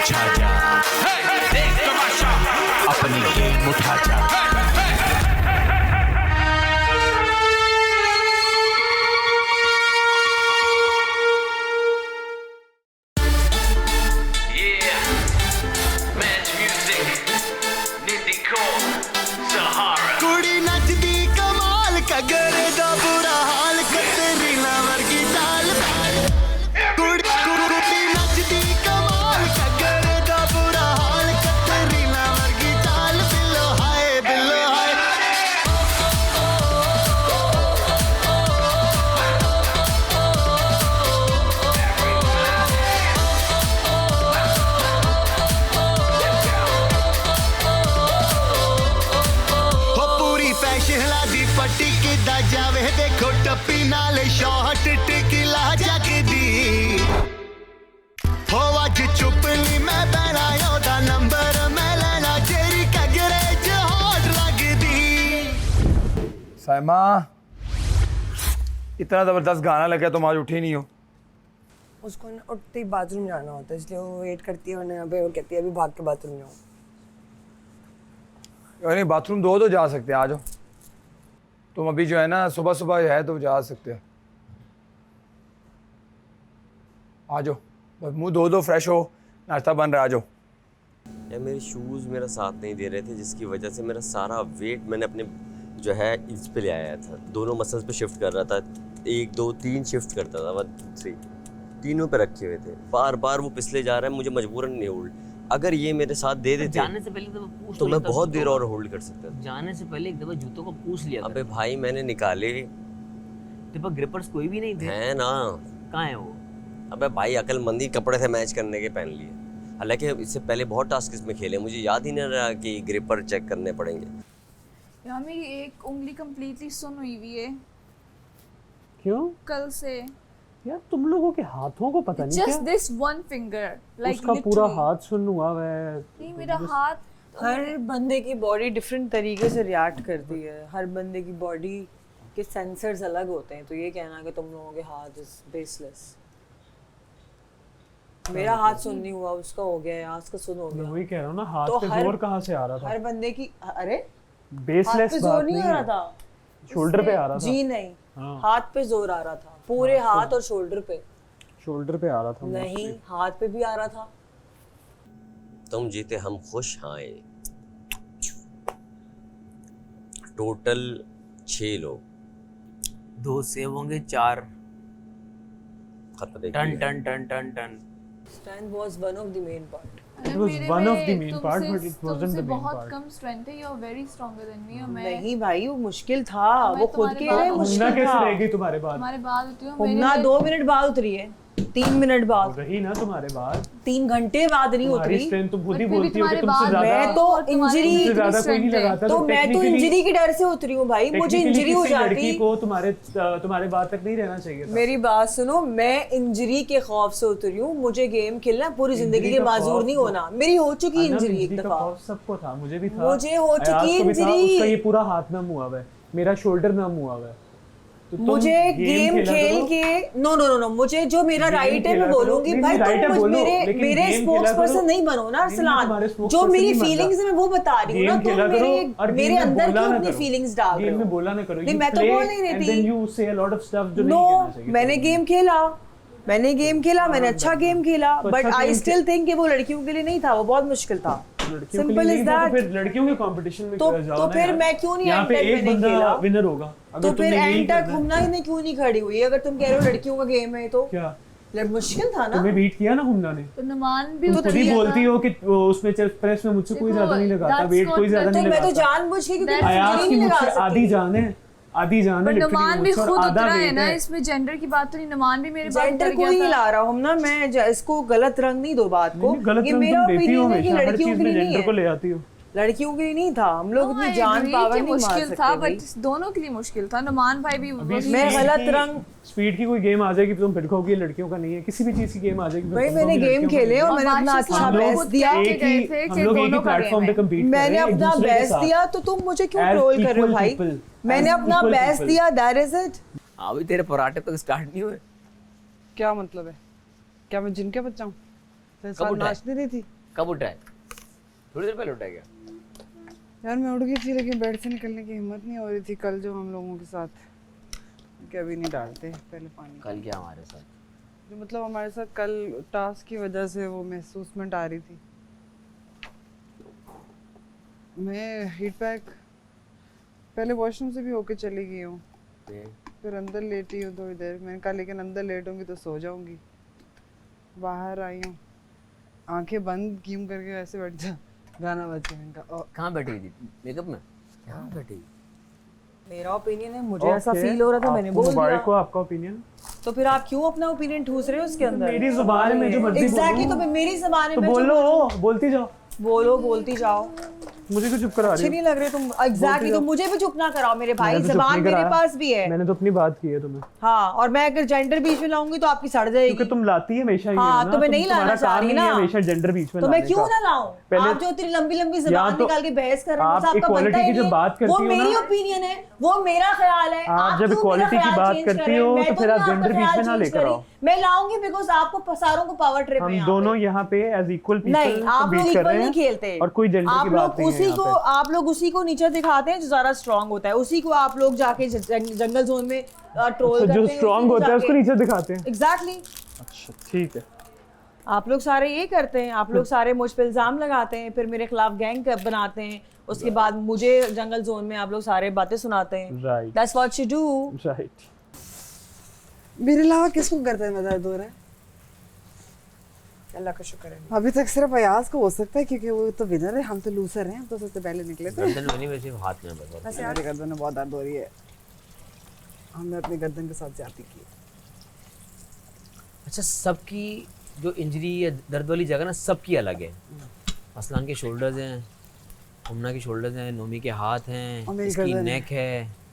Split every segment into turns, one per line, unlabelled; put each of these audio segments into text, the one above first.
छा जा, देख तमाशा, अपनी गेम उठा जा।
कुड़ी नचदी कमाल कगरे दा बुरा हाल कतरीना वर्गी चाल कुड़ी नचदी कमाल कगरे दा बुरा हाल कतरीना वर्गी चाल बिल्लो हाय बिल्लो हाय। पट्टी किदा जावे देखो टप्पी नाले शॉट टिकला जगदी हो अज चुप नी मैं बैना ओदा नंबर मैं लेना जेरी कगरे च हॉट लगदी।
साइमा, इतना ज़बरदस्त गाना लगा तुम आज उठी नहीं हो।
उसको ना उठते ही बाथरूम जाना होता है, इसलिए वो वेट करती है वरना यहाँ पे वो कहती है अभी भाग के बाथरूम जाओ।
नहीं, बाथरूम दो तो जा सकते हैं, आ जाओ तुम। अभी जो है ना सुबह सुबह है तो जा सकते हो, आ जाओ। बस मुंह धो दो, फ्रेश हो, नाश्ता बन रहा है, आ जाओ।
यार मेरे शूज़ मेरा साथ नहीं दे रहे थे, जिसकी वजह से मेरा सारा वेट मैंने अपने जो है इस पे ले आया था। दोनों मसल्स पे शिफ्ट कर रहा था, 1 2 3 शिफ्ट करता था, 1 2 3 तीनों पे रखे हुए थे। बार बार वो पिछले जा रहा है, मुझे मजबूरन नहीं होल्ड। अगर ये मेरे साथ दे देते
जाने से पहले
तो मैं बहुत देर और होल्ड कर सकता था।
जाने से पहले एक दफा जूतों को पूछ लिया।
अबे भाई मैंने निकाले,
तेरे पास ग्रिपर्स कोई भी नहीं थे?
है ना।
कहाँ है वो?
अबे भाई अकलमंदी कपड़े थे मैच करने के पहन लिए। हालांकि इससे पहले बहुत टास्क इसमें खेले, मुझे याद ही नहीं रहा कि ग्रिपर चेक करने पड़ेंगे।
यार मेरी एक उंगली कम्प्लीटली सुन हुई हुई है।
क्यों?
कल से।
यार तुम लोगों के हाथों को पता नहीं
Just
क्या?
this one finger, like
उसका पूरा
literally.
हाथ सुन्न हुआ है।
नहीं, मेरा हाथ
हर बंदे की बॉडी डिफरेंट तरीके से रिएक्ट करती है, हर बंदे की बॉडी के सेंसर्स अलग होते हैं, तो ये कहना कि तुम लोगों के हाथ इज बेसलेस। मेरा हाथ सुन नहीं हुआ, उसका हो गया है, आज का सुन हो
मैं
गया।
वही कह रहा हूँ ना, हाथ
तो
पे जोर कहाँ से आ रहा था?
हर बंदे की अरे हाथ
बेसलेस
पे
बात
जोर नहीं आ रहा
है,
था,
शोल्डर पे आ रहा था।
जी नहीं,
हाँ।
हाथ पे जोर आ रहा था, पूरे हाथ और शोल्डर पे
शोल्डर पे आ रहा था।
नहीं, हाथ पे भी आ रहा था।
तुम जीते हम खुश आए। टोटल 6 लोग,
2 सेव होंगे, 4
खतरे
टन
की है।
टन टन टन टन।
Stan was one of the main part.
It was one of the main part, but it wasn't the main
बहुत
part.
कम स्ट्रेंथ है, you are very stronger than me और मैं
नहीं भाई, वो मुश्किल था,
मैं
वो खुद
तुम्हारे
के
बाद-
लिए
हुमना
मुश्किल
कैसे
था।
रहेगी तुम्हारे बाद?
तुम्हारे बाद होती हूँ
हुमना 2 मिनट बाद उतरी है, 3 मिनट बाद,
रही ना तुम्हारे बाद।
3 घंटे बाद नहीं
तुम्हारी
उतरी।
स्ट्रेंथ तुम खुद ही
फिर भी
बोलती हो कि
तुम्हारे
तुमसे
बाद-
ज्यादा
मैं तो इंजरी
तुमसे ज्यादा कोई नहीं लगाता।
तो मैं तो इंजरी के डर से उतरी हूँ भाई, मुझे
technically
इंजरी हो
किसी
जाती।
लड़की को तुम्हारे बाद तक नहीं रहना चाहिए था।
मेरी बात सुनो, मैं इंजरी के खौफ से उतरी हूँ, मुझे गेम खेलना पूरी जिंदगी के माजूर नहीं होना। मेरी हो चुकी इंजरी एक दफा,
सबको था, मुझे भी था,
मुझे हो चुकी
अयाज को भी था,
इंजरी।
उसका ये पूरा हाथ नम हुआ है, मेरा शोल्डर नम हुआ है। तो तुम
मुझे गेम खेल
करो।
के नो मुझे जो मेरा
गेम
राइट है
खेला
मैं
करो।
बोलूंगी
नहीं,
भाई,
right है
तुम
बोलो,
मेरे
लेकिन
मेरे
गेम
स्पोक्स
खेला
पर्सन
करो।
नहीं बनो ना
नहीं,
अरसलान।
तुम्हारे
जो
spokesperson
मेरी
नहीं बनना।
फीलिंग्स है मैं वो बता रही हूँ ना,
गेम
तुम
खेला करो और
मेरे
गेम में
अंदर
बोला
क्यों
ना
अपनी
करो।
फीलिंग्स डाल रहे
गेम में
हो?
बोला ना करो।
नहीं,
You
मैं तो
play
बोल नहीं रही
and
थी।
then you say a lot of stuff जो नहीं
नो,
कहना चाहिए।
मैंने गेम खेला, मैंने गेम खेला, मैंने अच्छा गेम खेला,
तो
बट
अच्छा
आई
गेम
स्टिल थिंक कि वो लड़कियों के लिए नहीं था, वो बहुत मुश्किल था।
लड़कियों के
सिंपल
लिए
इज
नहीं था, तो
दैट।
फिर लड़कियों के कंपटीशन में
तो
जाओ ना
फिर
यार।
मैं क्यों नहीं
यहाँ पे
एंड तक
एक
मैंने
बंदा
खेला?
विनर होगा।
तो
अगर
फिर
तुमने यही
एंड तक
करना है-
घूमना ही नहीं क्यों नहीं खड़ी हुई? अगर तुम कह रहे हो लड़कियों का गेम है तो
क्या
मुश्किल था ना।
तुम्हें बीट किया ना हुमना ने?
तो नुमान भी
तुम
उतर
खुद ही
गया
बोलती
था।
हो कि वो उसमें प्रेस में मुझसे कोई
देखो,
ज्यादा नहीं लगाता,
that's
वेट कोई
what
ज्यादा
मैं-
नहीं
तो मैं तो
लगाता।
जानबूझ के क्योंकि
That's-
अयाज
इंजरी
की
नहीं लगा
मुझसे आधी
सकती।
जान है, आधी जान है।
पर
literally
नुमान भी
मुझसे और
खुद
आधा
उतरा है
weight
ना, इसमें जेंडर की बात तो नहीं। नुमान भी मेरे बाद
जेंडर
उतर
को ही
गया
ला
था।
रहा हूँ ना मैं, इसको गलत रंग नहीं दो बात को।
नहीं, गलत
ये
रंग
मेरा
तुम देती हो
ओपिनियन है कि
हमेशा, हर
लड़कियों
चीज
के
में
लिए नहीं
जेंडर को
है,
ले आती हो।
लड़कियों के लिए नहीं था। हम लोग
No,
इतनी
I
जान
agree
पावर
कि
नहीं मार
मुश्किल
सकते
था,
भाई।
बट दोनों के लिए मुश्किल था। नुमान भाई भी
अभी
वही-
मैं
speed
गलत
की-
रंग-
स्पीड की कोई गेम आ जाएगी तो तुम फिर कहोगे ये लड़कियों का नहीं है। किसी भी चीज की गेम आ जाएगी तो
भाई
तुम
मैंने
कहोगे
गेम
लड़कियों का
खेले
नहीं है।
और मैंने अपना
और
अच्छा
बादशाह
बेस्ट
साहब
दिया।
खुद
एक
गए
ही
थे
हम
कि
लोग एक ही
दोनों का
प्लेटफॉर्म
गेम
पे
है।
compete कर
मैंने
रहे हैं, एक
अपना
दूसरे के
बेस्ट
साथ।
दिया तो तुम मुझे क्यों
As
ट्रोल कर रहे हो
equal
भाई?
people,
मैंने
as
अपना
equal
बेस्ट
people.
दिया, दैट इज इट।
अभी तेरे पराठे तक स्टार्ट नहीं हुए।
क्या मतलब है? क्या मैं जिनके बच्चा हूँ? तेरे
कब
साथ
उठा है?
नाचती नहीं थी?
कब उठा है? थोड़ी देर पहले उठा है क्या?
यार मैं उठ गई थी लेकिन बेड से निकलने की हिम्मत नहीं हो रही थी कल जो हम लोगों के साथ कि अभी नहीं डालते पहले पानी
कल क्या हमारे साथ?
जो मतलब हमारे साथ कल टास्क की वजह से वो महसूसमेंट आ रही थी। मैं हीट पैक पहले वॉशरूम से भी होके चली गई हूँ, फिर अंदर लेटी हूँ थोड़ी देर। मैंने कहा लेकिन अंदर लेटूंगी तो सो जाऊंगी। बाहर आई हूँ, आंखें बंद कीम करके ऐसे बैठ जा, गाना बज गया। मैंने कहा
कहाँ बैठी हुई थी? मेकअप में? कहाँ बैठी?
मेरा ओपिनियन है, मुझे ऐसा फील हो रहा था, मैंने बोल दिया।
मुबारक हो आपका ओपिनियन।
तो फिर आप क्यों अपना ओपिनियन ठूस रहे हो उसके अंदर?
मेरी जुबान में जो मर्जी
एग्जैक्टली, तो मेरी जुबान
तो
में
बोलो, बोलती जाओ।
बोलो, बोलती जाओ।
मुझे क्यों चुप करा रही
अच्छे नहीं लग रहे तुम। एग्जैक्टली, तो मुझे भी चुप ना कराओ मेरे भाई, जुबान मेरे पास भी है।
मैंने तो अपनी बात की है तुम्हें।
हाँ, और मैं अगर जेंडर बीच में लाऊंगी तो आपकी सड़ जाएगी।
क्योंकि तुम लाती है हमेशा ही।
हाँ, तो मैं नहीं लाना चाह रही ना,
हमेशा जेंडर बीच में
तो मैं
लाने
क्यों
का।
ना लाऊं? आप जो इतनी लंबी लंबी जुबान निकाल के बहस कर रहे हो,
आप
आपका बनता ही
की जब बात करती
वो
हो
मेरी
ना,
ओपिनियन है, वो मेरा ख्याल है।
आप जब
क्यों
इक्वालिटी
मेरा
की
ख्याल
बात
change
करती
कर रहे
हो
मैं
तो फिर
नहीं
आप
आपका
जेंडर बीच
ख्याल
में ना
change
लेकर
करी।
आओ।
मैं लाऊंगी बिकॉज़ आपको सारों को पावर ट्रिप है।
हम दोनों यहाँ पे एज इक्वल
नहीं,
पीपल
आप लोग
बीट कर
इक्वल
रहे
नहीं
हैं
खेलते
और कोई जेंडर की बात नहीं है यहाँ पे।
आप लोग उसी को नीचे दिखाते हैं जो ज्यादा स्ट्रांग होता है, उसी को आप लोग जाके जंगल जोन में ट्रोल करते हैं।
जो स्ट्रांग होता है उसको नीचे दिखाते हैं।
एग्जैक्टली।
अच्छा ठीक है।
आप लोग सारे ये करते हैं, आप लोग सारे मुझ पे इल्जाम लगाते हैं, फिर मेरे खिलाफ गैंग बनाते हैं, उसके बाद मुझे जंगल जोन में आप लोग सारे बातें सुनाते हैं।
Right,
that's what you do.
Right.
मेरे अलावा किसको करता है मैं दर्द हो रहा है?
अल्लाह का शुक्र है।
अभी तक सिर्फ अयाज को हो सकता है क्योंकि वो तो विनर है, हम तो लूजर हैं, हम तो सबसे पहले निकले थे।
गर्दन में नहीं, वैसे हाथ में बस।
वैसे मेरी गर्दन में बहुत दर्द हो रही है, हमने अपनी गर्दन के साथ ज्यादती की।
अच्छा, सबकी जो इंजरी या दर्द वाली जगह ना सबकी अलग है। असलान के शोल्डर्स हैं, उमना के शोल्डर्स हैं, नोमी के हाथ हैं,
और मेरी
इसकी
गर्दन
नेक है,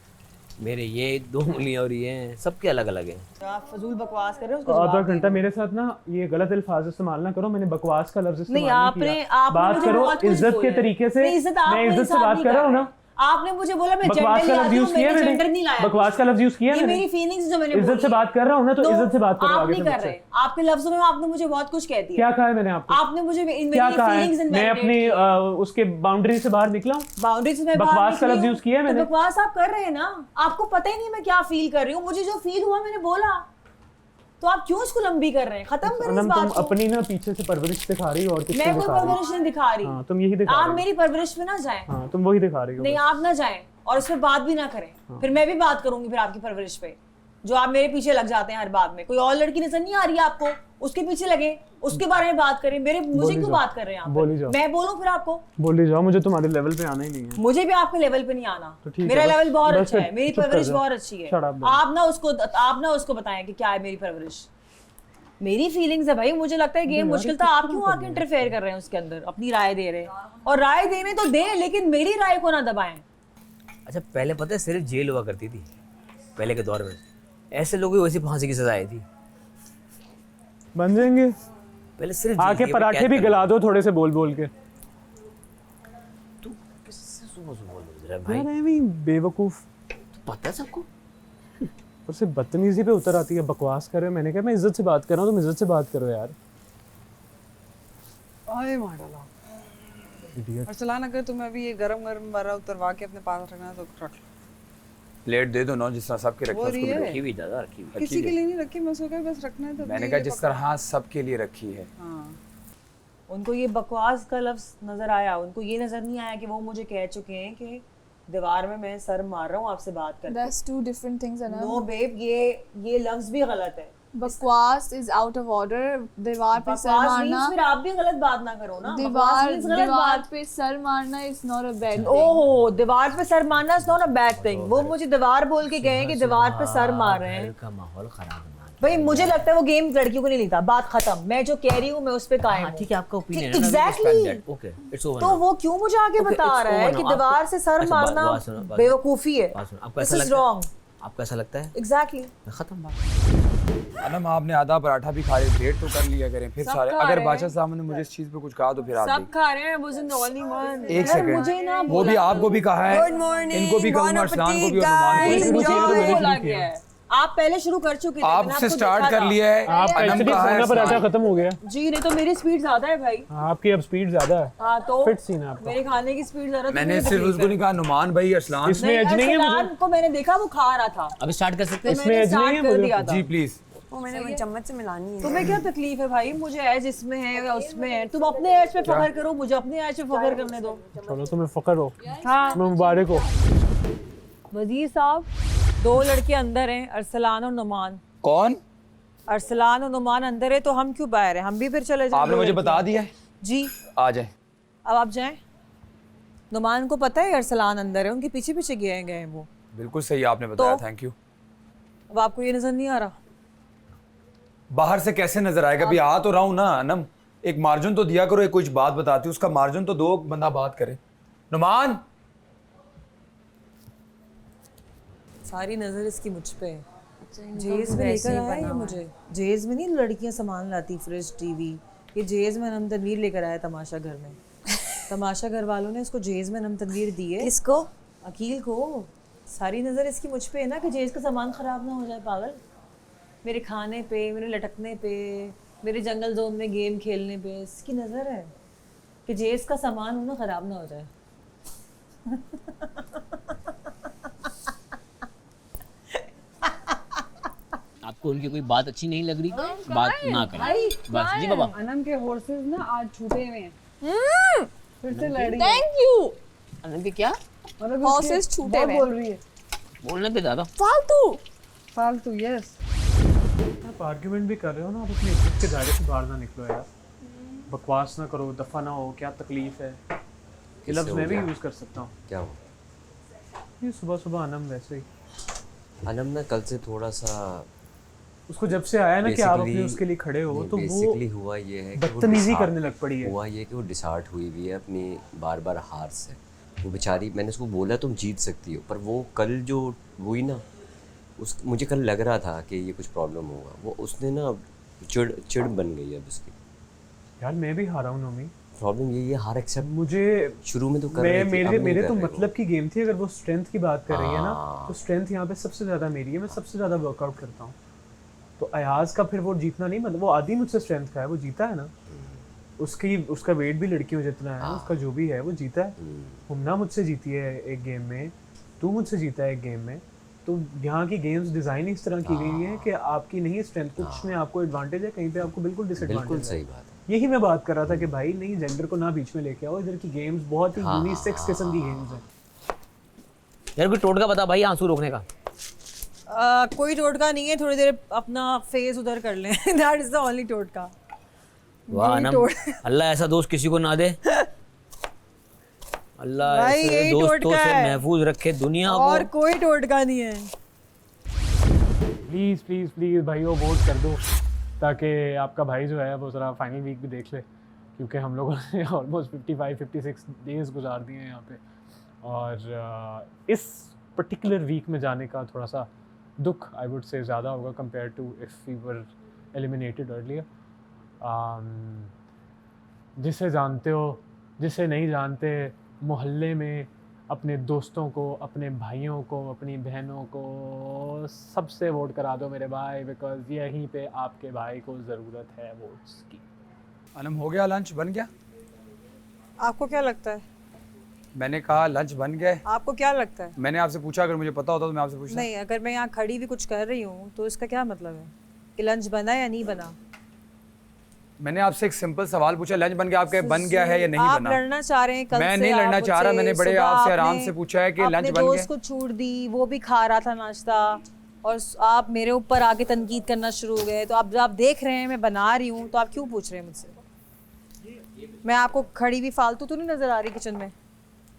मेरे ये 2 उंगलियां और ये हैं, सबके अलग अलग हैं।
आप फजूल बकवास कर रहे हो, उसको
आधा
जवाब
घंटा मेरे साथ ना ये गलत अल्फाज इस्तेमाल ना करो। मैंने बकवास का लफ्ज इस्तेमाल
नहीं,
नहीं किया।
आपने
बात
मुझे
करो
बहुत कुछ
इज्जत
बोला
के
है।
तरीके से।
नहीं, इज्जत आप
मैं
मेरे
इज्जत से
साथ
बात
नहीं
कर रहा हूँ
कर
ना।
आपने मुझे बोला मैं
बकवास का लफ्ज यूज किया
जेंडर
मैंने,
नहीं लाया।
बकवास का लफ्ज यूज किया
ये
मैंने।
मेरी फीलिंग्स जो मैंने
इज्जत से बात कर रहा हूँ ना, तो इज्जत से बात करो
आप
आगे
नहीं
से
कर
मुझसे।
रहे। आपके लफ्जों में आपने मुझे बहुत कुछ कह दिया।
क्या कहा है मैंने आपको?
आपने मुझे
क्या कहा है? मैं अपनी उसके बाउंड्री से बाहर निकला हूँ।
बाउंड्री से मैं
बकवास का लफ्ज यूज किया है मैंने।
बकवास आप कर रहे हैं ना, आपको पता ही नहीं मैं क्या फील कर रही हूँ। मुझे जो फील हुआ मैंने बोला, तो आप क्यों इसको लंबी कर रहे हैं? खत्म करें इस
अनम,
बात
तुम
को।
अपनी ना पीछे से परवरिश दिखा रही हो और कुछ
मैं
नहीं
कोई
दिखा रही।
परवरिश नहीं दिखा रही।
हाँ, तुम यही दिखा
आप
रही हो।
मेरी परवरिश में ना जाएं।
हाँ, तुम वही दिखा रही हो।
नहीं, आप ना जाएं और इस पर बात भी ना करें। फिर मैं भी बात करूंगी फिर आपकी परवरिश पे, जो आप मेरे पीछे लग जाते हैं हर बात में। कोई और लड़की नजर नहीं आ रही है आपको, उसके पीछे लगे, उसके बारे में बात करें। मुझे क्यों बात कर रहे हैं आप?
बोली जाओ।
मैं बोलूं फिर आपको?
बोली जाओ, मुझे तुम्हारे लेवल पे आना ही नहीं है।
मुझे भी आपके लेवल पे नहीं आना।
तो ठीक
मेरा
है,
लेवल बहुत
बस
अच्छा
फिर
है, मेरी
चुप कर
परवरिश
जाओ।
बहुत अच्छी है।
Shut up,
आप ना उसको बताएं कि क्या है मेरी परवरिश। मेरी फीलिंग्स है भाई, मुझे लगता है गेम मुश्किल था। आप क्यों आके इंटरफेयर कर रहे हैं उसके अंदर, अपनी राय दे रहे हैं? और राय देने तो दें, लेकिन मेरी राय को ना दबाएं।
अच्छा, पहले पता है सिर्फ जेल हुआ करती थी पहले के दौर में। ऐसे लोगों को वैसी फांसी की सजा आई थी।
बन जाएंगे।
पहले सिर्फ
आके पराठे भी गला दो थोड़े से बोल बोल के।
तू किससे सुबह सुबह बोल रहा है भाई?
यार मैं बेवकूफ।
पता है सबको।
और सिर्फ बदतमीजी पे उतर आती है, बकवास कर रहे हो। मैंने कहा मैं इज्जत से बात कर रहा हूँ, तुम इज्जत से बात करो यार।
आए मार डाला।
इडियट।
और चलान, अगर तुम्हें अभी ये गरम गरम बारा उतरवा के अपने पास रखना है तो रख लो।
प्लेट दे दो ना, जिस तरह सबके रखी
वो
है उसको भी
रही
दो।
है।
रखी हुई दादा, रखी हुई।
किसी के लिए नहीं रखी, मैं सोचा बस रखना है तो
मैंने
ये
कहा जिस
पकड़।
तरह सबके लिए रखी है।
हाँ,
उनको ये बकवास का लफ्ज नजर आया, उनको ये नजर नहीं आया कि वो मुझे कह चुके हैं कि दीवार में मैं सर मार रहा हूँ आपसे बात करके।
That's 2 different things, Anam.
No babe, ये लफ्ज भी गलत है।
बकवास is out of order. दीवार पे सर
बकवास
मारना,
means फिर आप भी गलत बात ना करो ना। बकवास
दीवार
means गलत
दीवार
बात।
पे सर मारना is not a bad thing.
ओहो, दीवार पे सर मारना is not a bad thing. वो मुझे दीवार बोल के गए कि दीवार पे सर मार रहे हैं।
घर का माहौल खराब है।
भाई मुझे लगता है वो गेम लड़कियों को नहीं लेता। बात खत्म। मैं जो कह रही हूँ मैं उस पे कायम हूँ।
ठीक है, आपका ओपिनियन है।
Exactly.
Okay, it's over.
तो वो क्यों मुझे आगे
Okay,
बता
it's
रहा है
over
कि
now.
दीवार से सर
अच्छा,
मारना
बात सुनो, बात-
बेवकूफी है।
आपको
This
ऐसा
is
लगता
wrong.
है? आपको ऐसा लगता है?
Exactly.
खत्म बात।
अनम, आपने आधा पराठा भी खा लिया, वेट तो कर लिया करें फिर
सब
सारे।
खा
अगर
रहे
बादशाह
हैं।
साहब ने मुझे इस चीज पे कुछ कहा तो फिर आप
सब
देखिए।
खा रहे हैं, wasn't the only one.
एक
यार, मुझे ना
सेकंड, वो भी आपको भी कहा है,
Good morning,
इनको भी कहूंगा,
bon
अरसलान को भी
appetit,
और नुमान को भी।
guys.
इनको चाहिए तो मैंने
बोला
शुरू किया।
गया है। आप पहले शुरू कर चुके थे, मैंने
आपसे
आपको
स्टार्ट
देखा
कर
था।
लिया है।
आपका
अनम
एक्चुअली
कहाँ है
सोना पराठा
स्टार्ट?
खत्म हो गया।
जी नहीं तो मेरी स्पीड ज्यादा है भाई।
आपकी अब स्पीड ज्यादा है।
हाँ तो
फिट सीन है आपका।
मेरे खाने की स्पीड ज्यादा। तो
मैंने
मुझे
सिर्फ
तकलीफ
उसको
है।
नहीं कहा नुमान भाई अरसलान।
इसमें एज नहीं है मुझे।
अरसलान को मैंने देखा वो खा रहा था,
अब स्टार्ट कर सकते
तो
हैं।
इसमें
मैंने
एज नहीं
स्टार्ट
है
कर
मुझे।
दिया था।
जी प्लीज।
वो मैंने चम्मच से मिलानी है।
तुम्हें क्या तकलीफ है भाई, मुझे एज इसमें है या उसमें है, तुम अपने एज पे फखर करो, मुझे अपने एज पे फखर करने दो।
चलो तुम्हें फकर हो,
हाँ
तुम्हें मुबारक हो।
वजीर साहब, 2 लड़के अंदर हैं, अरसलान और नुमान।
कौन?
अरसलान और नुमान अंदर है तो हम क्यों बाहर हैं? हम भी फिर चले जाएं।
आपने मुझे बता दिया है?
जी
आ जाए।
अब आप जाएं। नुमान को पता है अरसलान अंदर है, उनके पीछे पीछे गए हैं वो।
बिल्कुल सही आपने बताया,
तो?
Thank you.
अब आपको ये नजर नहीं आ रहा?
बाहर से कैसे नजर आएगा? अभी आ तो रहा हूँ ना अनम, एक मार्जिन तो दिया करो, एक कुछ बात बताती हूँ, उसका मार्जिन तो दो, बंदा बात करे। नुमान,
सारी नजर इसकी मुझ पे है। जेज में लेकर आया ये मुझे। जेज में नहीं लड़कियां सामान लाती, फ्रिज, टीवी, ये जेज में नम तनवीर लेकर आया तमाशा घर में। तमाशा घर वालों ने इसको जेज में नम तनवीर दी है।
किसको?
अकील को। सारी नजर इसकी मुझ पे है ना कि जेज का सामान खराब ना हो जाए। पागल, मेरे खाने पे, मेरे लटकने पे, मेरे जंगल जोन में गेम खेलने पे इसकी नजर है कि जेज का सामान हो ना खराब ना हो जाए।
आपको उनकी कोई बात अच्छी नहीं लग रही, बात ना करें बस। जी बाबा।
अनम के हॉर्सेस ना आज छूटे हुए हैं, फिर से लड़ी है।
Thank you.
अनंत के क्या
मतलब
Horses
उसके
छूटे
बहुत
हुए।
बोल रही है।
बोलने पे ज्यादा
फालतू।
फालतू, यस।
आप आर्ग्यूमेंट भी कर रहे हो ना, आप अपने इज्जत के दायरे से बाहर ना निकलो यार। बकवास ना करो, दफा ना हो, क्या तकलीफ है? ये लफ्ज़
हो
मैं भी
गया?
यूज़ कर सकता हूँ।
क्या हो?
ये सुबह सुबह अनम वैसे ही,
अनम ना कल से थोड़ा सा
उसको जब से आया ना कि आप अपने
basically-
उसके लिए खड़े हो, तो
बेसिकली
वो
हुआ ये है कि वो
बदतमीजी
डिसहार्ट-
करने लग पड़ी है।
हुआ ये कि वो डिसहार्ट हुई हुई है अपनी बार बार हार से। वो बेचारी, मैंने उसको बोला तुम जीत सकती हो, पर वो कल जो हुई ना, उस मुझे कल लग रहा था कि ये कुछ प्रॉब्लम होगा। वो उसने ना चिड़ बन गई है अब उसकी।
यार मैं भी हारा हूँ नोमी,
प्रॉब्लम यही है, हार एक्सेप्ट
मुझे
शुरू में तो कर
मैं
रही थी, अब
मेरे
नहीं
मेरे
कर
तो
रही वो।
मतलब की गेम थी। अगर वो स्ट्रेंथ की बात कर रही है ना,
हाँ।
तो स्ट्रेंथ यहाँ पे सबसे ज़्यादा मेरी है, मैं सबसे ज़्यादा वर्कआउट करता हूँ। तो अयाज का फिर वो जीतना नहीं, मतलब वो आधी मुझसे स्ट्रेंथ का है, वो जीता है ना। उसका वेट भी लड़कियों जितना है, उसका जो भी है वो जीता है। हुमना मुझसे जीती है एक गेम में, तू मुझसे जीता है एक गेम में। तो यहाँ की गेम्स डिज़ाइन इस तरह की गई है कि आपकी नहीं स्ट्रेंथ, कुछ में आपको एडवांटेज है, कहीं पे आपको बिल्कुल
बिल्कुल
डिसएडवांटेज
सही
है।
बात है।
यही मैं बात कर रहा था कि भाई नहीं, जेंडर को ना बीच में लेके आओ। इधर की गेम्स बहुत ही यूनिसेक्स किस्म की गेम्स हैं।
यार कोई टोटका बता भाई आंसू रोकने का।
कोई टोटका नहीं है, थोड़ी देर अपना फेस उधर कर लें। दैट इज द ओनली टोटका।
वाह अनम, अल्लाह ऐसा दोस्त किसी को ना दे। अल्लाह
भाई,
ऐसे
यही
दोस्तों
टोटका
से
है।
महफूज रखे दुनिया
और
को।
कोई टोटका नहीं है।
प्लीज़ प्लीज़ प्लीज़ भाई वो वोट कर दो, ताकि आपका भाई जो है वो ज़रा फाइनल वीक भी देख ले, क्योंकि हम लोगों ने ऑलमोस्ट 55-56 डेज़ गुजार दिए हैं यहाँ पे। और इस पर्टिकुलर वीक में जाने का थोड़ा सा दुख आई वुड से ज़्यादा होगा compare to if we were eliminated earlier. जिसे जानते हो, जिसे नहीं जानते, मोहल्ले में अपने दोस्तों को, अपने भाइयों को, अपनी बहनों को सबसे वोट करा दो मेरे भाई, बिकॉज यहीं पे आपके भाई को ज़रूरत है वोट्स की।
अनम हो गया, लंच बन गया?
आपको क्या लगता है?
मैंने कहा लंच बन गया।
आपको क्या लगता है?
मैंने आपसे पूछा, अगर मुझे पता होता तो मैं आपसे पूछता।
नहीं, अगर मैं यहाँ खड़ी भी कुछ कर रही हूँ तो इसका क्या मतलब है कि लंच बना या नहीं बना?
मैंने आपसे एक सिंपल सवाल पूछा, लंच बन गया, आपके बन गया है या नहीं
आप
बना?
लड़ना चाह रहे हैं कल
मैं
से,
नहीं
आप
लड़ना चाह रहा,
मुझसे
मैंने बड़े
सुबह
आपसे आराम
आपने
से पूछा है कि लंच
अपने
बन
दोस्त
गया।
को छूट दी, वो भी खा रहा था नाश्ता, और आप मेरे ऊपर आके तनकीद करना शुरू हो गए। तो अब जब आप देख रहे हैं मैं बना रही हूँ, तो आप क्यों पूछ रहे हैं मुझसे? मैं आपको खड़ी हुई फालतू तो नहीं नजर आ रही किचन में?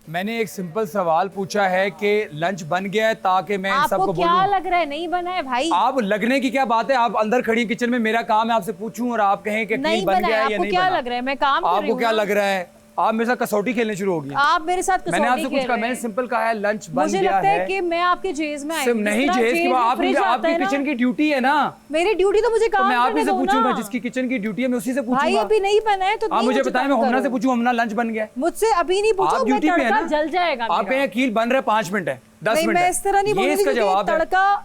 मैंने एक सिंपल सवाल पूछा है कि लंच बन गया है, ताकि मैं इन सबको
आपको क्या
बोलूं।
लग रहा है नहीं बना है भाई?
आप लगने की क्या बात है? आप अंदर खड़ी किचन में, मेरा काम है आपसे पूछूं और आप कहें कि
नहीं
बन
बना
गया
है।
है या
आपको
नहीं
क्या
बना।
लग रहा है? मैं काम कर रही
आपको
हूँ
क्या
ना।
लग रहा है? आप मेरे साथ कसौटी खेलने शुरू हो गई।
आप मेरे साथ
मैंने आपसे
कसौटी
कुछ
खेल
कहा,
रहे
मैंने
हैं।
सिंपल कहा है लंच बन
मुझे
गया
लगता है
है।
कि मैं आपके जेज में आई
सिर्फ
हूँ।
नहीं
जिस तरह
जेज की
जेज
बात,
में
आपकी
फ्रिज आता
आपकी
है ना,
किचन की ड्यूटी है ना।
मेरी ड्यूटी तो मुझे
तो
काम
मैं आप
करने
ही से
दो
पूछूंगा,
ना।
जिसकी किचन की ड्यूटी है मैं उसी से
भाई
पूछूंगा।
अभी नहीं बना है तो
आप
नहीं
मुझे बताएं, मैं
करो।
हमना से पूछूं, हमना लंच बन गया है?
मुझसे अभी नहीं पूछो,
आप
मैं
ड्यूटी पे है
तड़का
ना?
जल जाएगा
आप
मेरा।
कहें कील बन रहा है 5 मिनट है, 10
नहीं,
मिनट है।
मैं इस तरह नहीं
ये
बोलूंगी
इसका
क्योंकि
जवाब है।
तड़का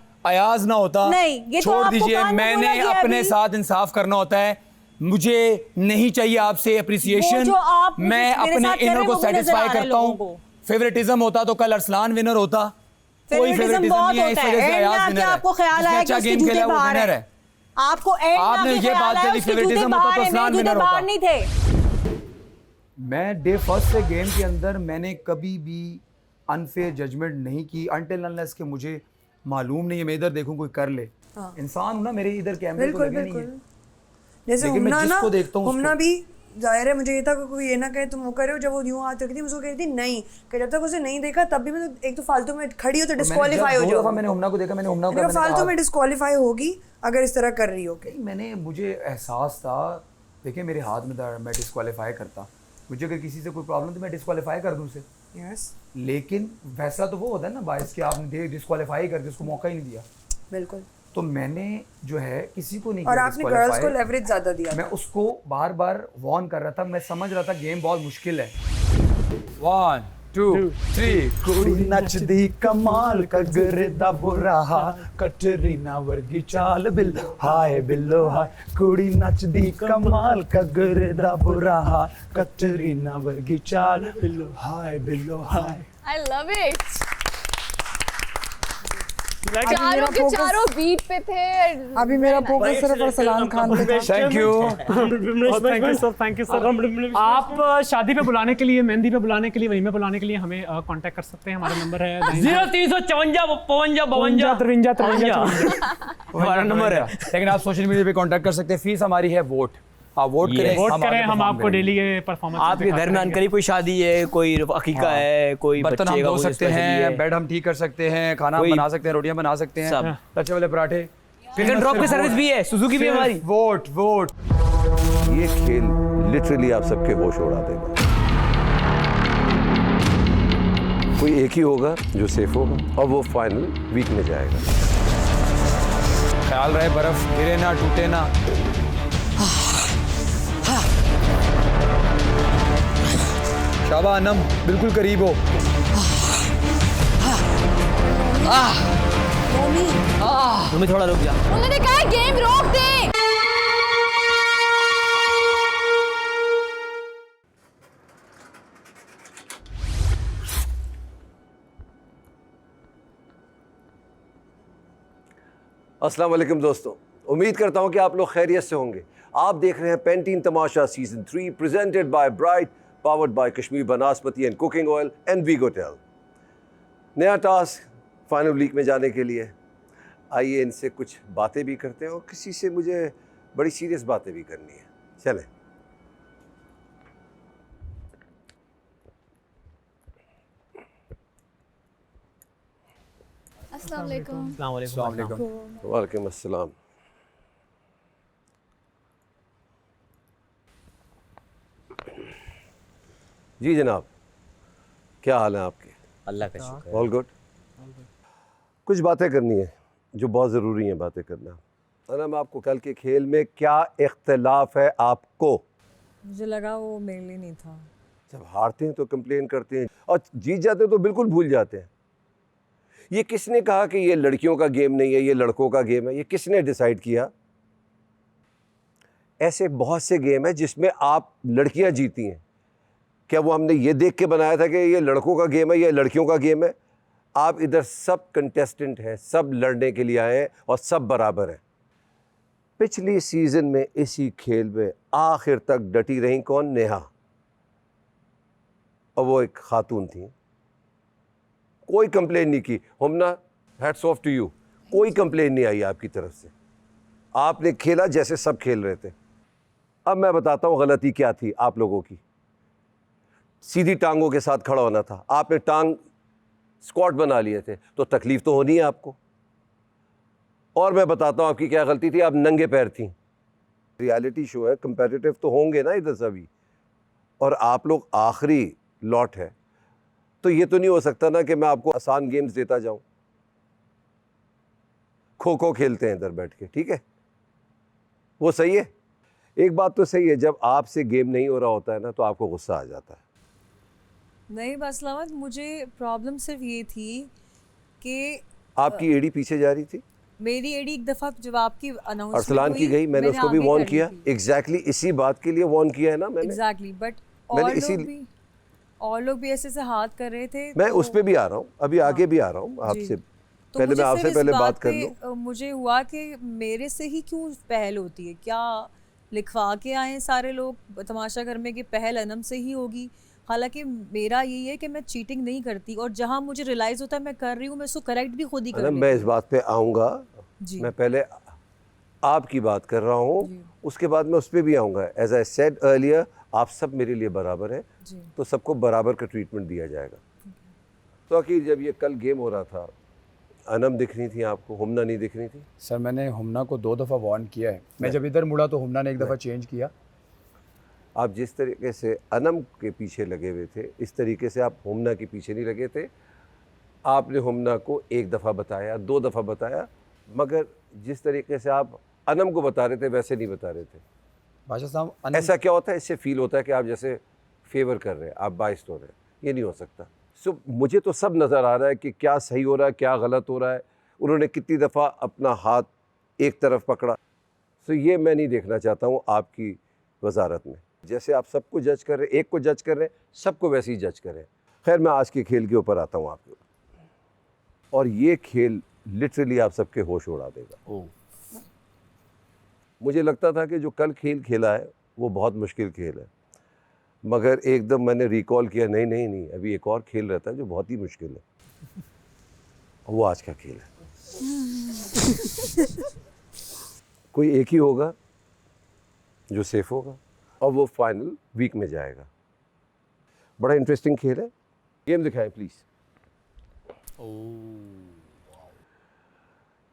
अयाज ना होता,
नहीं, ये तो
छोड़
आपको
दीजिए,
कान में
मैंने
बोला गया
अपने
अभी।
साथ इंसाफ करना होता है। मुझे नहीं चाहिए आपसे
वो
अप्रिसिएशन,
जो आप मुझे-
मैं
मेरे
अपने
साथ कर
इनर
रहे
को
हैं, वो नजर
सेटिस्फाई
आ रहा है
करता
लोगों
हूँ।
को।
फेवरेटिज्म होता तो कल अरसलान विनर होता, कोई
फेवरेटिज्म
फेवरेटिज्म
बहुत
नहीं है, इस
होता
वजह
है।
से
एंड में
अयाज
आके
विनर है।
आपको ख्याल
जिसने
आया कि
अच्छा
उसके
गेम
जूते
खेला वो
बाहर
विनर
है।
है,
आपको एंड
आपने ये बात करी फेवरेटिज्म होता तो असलान विनर होता।
बाहर नहीं थे।
मैं डे फर्स्ट से गेम के अंदर मैंने कभी भी अनफेयर जजमेंट नहीं की अनटिल अनलेस कि मुझे मालूम नहीं है मैं इधर देखूं कोई कर ले। इंसान हूं ना, मेरे इधर कैमरे तो
बिल्कुल
लगे नहीं
बिल्कुल
है।
जैसे
लेकिन मैं
हुमना ना
जिसको देखता हूं
हुमना भी जाहिर है मुझे ये था कि कोई ये ना कहे तुम वो करे हो, जब वो यूं हाथ रखती थी मुझको कहती थी नहीं, कि जब तक उसे नहीं देखा तब भी मैं तो एक तो फालतू में खड़ी हो तो डिस्क्वालीफाई हो जाओ।
मैंने हुमना को देखा, मैंने हुमना को
फालतू में डिस्क्वालीफाई होगी अगर इस तरह कर रही हो।
मैंने मुझे एहसास था, देखिए मेरे हाथ में था, मैं डिस्क्वालीफाई करता। मुझे अगर किसी से कोई प्रॉब्लम तो मैं डिस्क्वालीफाई कर दूं उसे।
यस
लेकिन फैसला तो वो होता है ना बाइस कि आपने डिस्क्वालीफाई कर दिया, उसको मौका ही नहीं दिया।
बिल्कुल।
तो मैंने जो है किसी को नहीं
और
किया
आपने गर्ल्स को लेवरेज ज्यादा दिया।
मैं उसको बार बार वार्न कर रहा था, मैं समझ रहा था गेम बहुत मुश्किल है। 1 2 3 कुड़ी नचदी कमाल कगरे दा बुरा हाल कटरीना वर्गी चाल बिल हाय बिल्लो हाय कुड़ी नचदी कमाल कगरे दा बुरा हाल कटरीना वर्गी चाल बिल्लो हाय
I love it. चारों के चारों बीट पे थे।
अभी मेरा फोकस सिर्फ अरसलान खान पे था।
Thank you
thank you sir. आप शादी पे बुलाने के लिए, मेहंदी पे बुलाने के लिए, वलीमे बुलाने के लिए हमें कांटेक्ट कर सकते हैं। हमारा नंबर है
0354
हमारा नंबर है। लेकिन आप सोशल मीडिया पे कांटेक्ट कर सकते हैं। फीस हमारी है वोट, आप वोट करें,
वोट करें, हम
आगे
आपको
perform
डेली ये परफॉर्मेंस
आपके घर में अनकरी कोई शादी है, कोई अकीका है, कोई
बर्तन
बच्चे
हम
का
धो
कोई
सकते
special
हैं,
है।
बेड हम ठीक कर सकते हैं, खाना हम
कोई-
बना सकते हैं, रोटियां बना सकते हैं,
सब।
लच्छे वाले पराठे।
पिक एंड ड्रॉप की सर्विस भी है, सुजुकी भी है हमारी।
Vote vote.
ये खेल लिटरली आप सबके होश उड़ा देगा। कोई एक ही होगा जो सेफ होगा और वो फाइनल वीक में जाएगा।
ख्याल रहे बर्फ गिरे ना, टूटे ना। शाबा अनम बिल्कुल करीब हो।
तुम्हें थोड़ा रुक जा।
उन्होंने कहा गेम रोक दे।
अस्सलाम वालेकुम दोस्तों, उम्मीद करता हूं कि आप लोग खैरियत से होंगे। आप देख रहे हैं Pantene Tamasha season 3 presented by Bright, powered by Kashmir Banaspati and cooking oil and वीगोटेल। नया टास्क फाइनल वीक में जाने के लिए आइए इनसे कुछ बातें भी करते हैं और किसी से मुझे बड़ी सीरियस बातें भी करनी है। चलें।
अस्सलाम वालेकुम।
अस्सलाम वालेकुम।
वालेकुम अस्सलाम। जी जनाब, क्या हाल है आपके?
अल्लाह का शुक्र।
All good. कुछ बातें करनी है जो बहुत ज़रूरी हैं बातें करना। अना मैं आपको कल के खेल में क्या इख्तलाफ है आपको?
मुझे लगा वो मेरे लिए नहीं था।
जब हारते हैं तो कंप्लेन करते हैं और जीत जाते हैं तो बिल्कुल भूल जाते हैं। ये किसने कहा कि ये लड़कियों का गेम नहीं है, ये लड़कों का गेम है? ये किसने डिसाइड किया? ऐसे बहुत से गेम है जिसमें आप लड़कियां जीती हैं। क्या वो हमने ये देख के बनाया था कि ये लड़कों का गेम है, ये लड़कियों का गेम है? आप इधर सब कंटेस्टेंट हैं, सब लड़ने के लिए आए हैं और सब बराबर हैं। पिछली सीज़न में इसी खेल में आखिर तक डटी रही कौन? नेहा। और वो एक खातून थी, कोई कंप्लेन नहीं की। Humna, hats off to you, कोई कंप्लेन नहीं आई आपकी तरफ से। आपने खेला जैसे सब खेल रहे थे। अब मैं बताता हूँ गलती क्या थी आप लोगों की। सीधी टांगों के साथ खड़ा होना था, आपने टांग स्क्वाट बना लिए थे, तो तकलीफ तो होनी है आपको। और मैं बताता हूँ आपकी क्या गलती थी, आप नंगे पैर थी। रियलिटी शो है, कंपेटिटिव तो होंगे ना इधर सभी, और आप लोग आखिरी लॉट है, तो ये तो नहीं हो सकता ना कि मैं आपको आसान गेम्स देता जाऊं। खो खो खेलते हैं इधर बैठ के, ठीक है? वो सही है। एक बात तो सही है, जब आपसे गेम नहीं हो रहा होता है ना तो आपको गुस्सा आ जाता है।
नहीं बसलामत, मुझे प्रॉब्लम सिर्फ ये थी कि
आपकी एडी पीछे जा रही थी।
मेरी एडी एक दफ़ा जब आपकी अनाउंसमेंट
अरसलान की गई, मैंने उसको भी वार्न किया। एग्जैक्टली इसी बात के लिए वार्न किया है ना मैंने।
एग्जैक्टली, बट और लोग भी ऐसे से हाथ कर रहे थे।
मैं
तो
उस पर भी आ रहा हूँ, अभी आगे भी आ रहा हूँ आपसे।
तो
पहले
मुझे
मैं
सिर्फ
आपसे
इस
पहले बात
बात
कर
पे,
लूं।
मुझे हुआ कि मेरे से ही क्यों पहल होती है, क्या लिखवा के आए सारे लोग तमाशा घर में कि पहल अनम से ही होगी, हालांकि मेरा यही है कि मैं चीटिंग नहीं करती और जहां मुझे रियलाइज होता है मैं कर रही हूँ मैं उसको करेक्ट भी खुद ही कर
अनम,
लेती
मैं इस
हूँ।
बात पे आऊँगा।
जी।
मैं पहले आपकी बात कर रहा हूँ,
जी।
उसके बाद मैं उस पर भी आऊँगा। एज आई सेड अर्लियर, आप सब मेरे लिए बराबर हैं,
जी।
तो सबको बराबर का ट्रीटमेंट दिया जाएगा। तो आखिर जब ये कल गेम हो रहा था, अनम दिख रही थी आपको, हुमना नहीं दिख रही थी?
सर मैंने हुमना को 2 दफ़ा वार्न किया है, मैं जब इधर मुड़ा तो हुमना ने 1 दफ़ा चेंज किया।
आप जिस तरीके से अनम के पीछे लगे हुए थे, इस तरीके से आप हुमना के पीछे नहीं लगे थे। आपने हुमना को 1 दफ़ा बताया, 2 दफ़ा बताया, मगर जिस तरीके से आप अनम को बता रहे थे वैसे नहीं बता रहे थे।
बादशाह साहब
ऐसा क्या होता है, इससे फील होता है कि आप जैसे फेवर कर रहे हैं, आप बाइस्ड हो रहे हैं। ये नहीं हो सकता। सो मुझे तो सब नज़र आ रहा है कि क्या सही हो रहा है, क्या गलत हो रहा है, उन्होंने कितनी दफ़ा अपना हाथ एक तरफ पकड़ा। सो ये मैं नहीं देखना चाहता हूँ आपकी वजारत में। जैसे आप सबको जज कर रहे हैं, एक को जज कर रहे हैं, सबको वैसे ही जज करें। खैर, मैं आज के खेल के ऊपर आता हूँ आपके, और ये खेल लिटरली आप सबके होश उड़ा देगा। मुझे लगता था कि जो कल खेल खेला है वो बहुत मुश्किल खेल है, मगर एकदम मैंने रिकॉल किया, नहीं नहीं नहीं, अभी एक और खेल रहता है जो बहुत ही मुश्किल है, वो आज का खेल है। कोई एक ही होगा जो सेफ होगा और वो फाइनल वीक में जाएगा। बड़ा इंटरेस्टिंग खेल है। गेम दिखाएं प्लीज।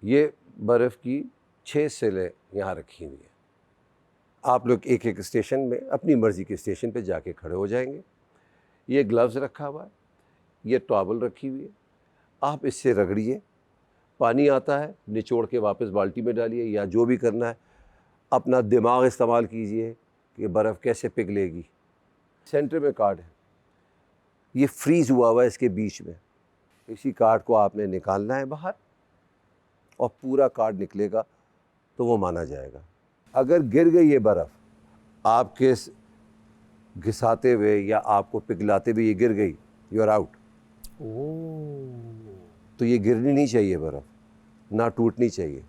ये बर्फ़ की 6 सेलें यहाँ रखी हुई है। आप लोग एक एक स्टेशन में अपनी मर्ज़ी के स्टेशन पे जाके खड़े हो जाएंगे। ये ग्लव्स रखा हुआ है, ये टॉवल रखी हुई है, आप इससे रगड़िए, पानी आता है निचोड़ के वापस बाल्टी में डालिए, या जो भी करना है अपना दिमाग इस्तेमाल कीजिए कि बर्फ़ कैसे पिघलेगी। सेंटर में कार्ड है, ये फ्रीज़ हुआ हुआ है इसके बीच में, इसी कार्ड को आपने निकालना है बाहर और पूरा कार्ड निकलेगा तो वो माना जाएगा। अगर गिर गई ये बर्फ़ आपके घिसाते हुए या आपको पिघलाते हुए ये गिर गई, यू आर आउट। तो ये गिरनी नहीं चाहिए बर्फ़, ना टूटनी चाहिए।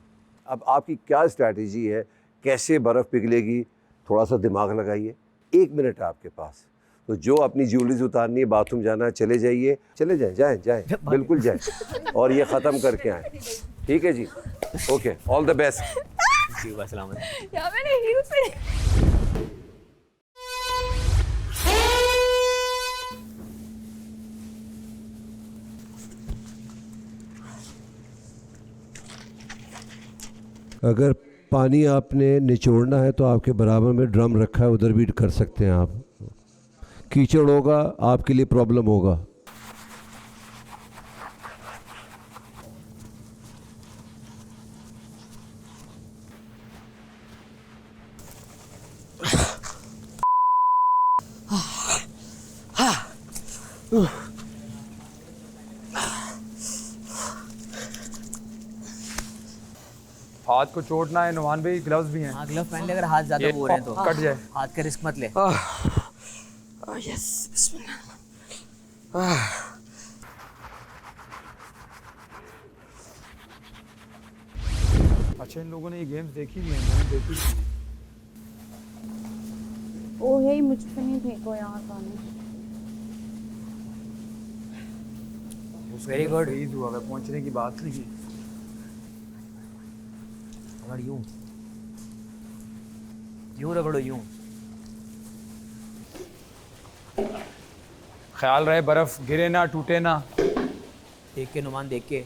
अब आपकी क्या स्ट्रैटेजी है, कैसे बर्फ़ पिघलेगी, थोड़ा सा दिमाग लगाइए। 1 मिनट है आपके पास, तो जो अपनी ज्वेलरीज उतारनी है, बाथरूम जाना है, चले जाइए, चले जाएं, बिल्कुल जाएं, और ये ख़त्म करके आएँ। ठीक है जी, ओके, ऑल द बेस्ट।
यार मैंने हील पे
अगर पानी आपने निचोड़ना है तो आपके बराबर में ड्रम रखा है, उधर भी कर सकते हैं आप। कीचड़ होगा आपके लिए प्रॉब्लम होगा।
हाथ को चोटना है नुमान भाई, ग्लव्स भी हैं।
हाँ ग्लव पहन ले, अगर हाथ ज्यादा
ये
हो रहे हैं तो
कट जाए।
हाथ का रिस्क मत ले।
यस, बिस्मिल्लाह।
अच्छा, इन लोगों ने ये गेम्स देखी भी हैं, मैंने देखी भी हैं।
ओ यही मुझ पे नहीं फेंको यहाँ पानी।
Very good.
फ्रीज हुआ है, पहुंचने की बात नहीं।
अगर यूं रगड़ो, यूं।
ख्याल रहे बर्फ गिरे ना, टूटे ना।
देख के नुमान, देख के।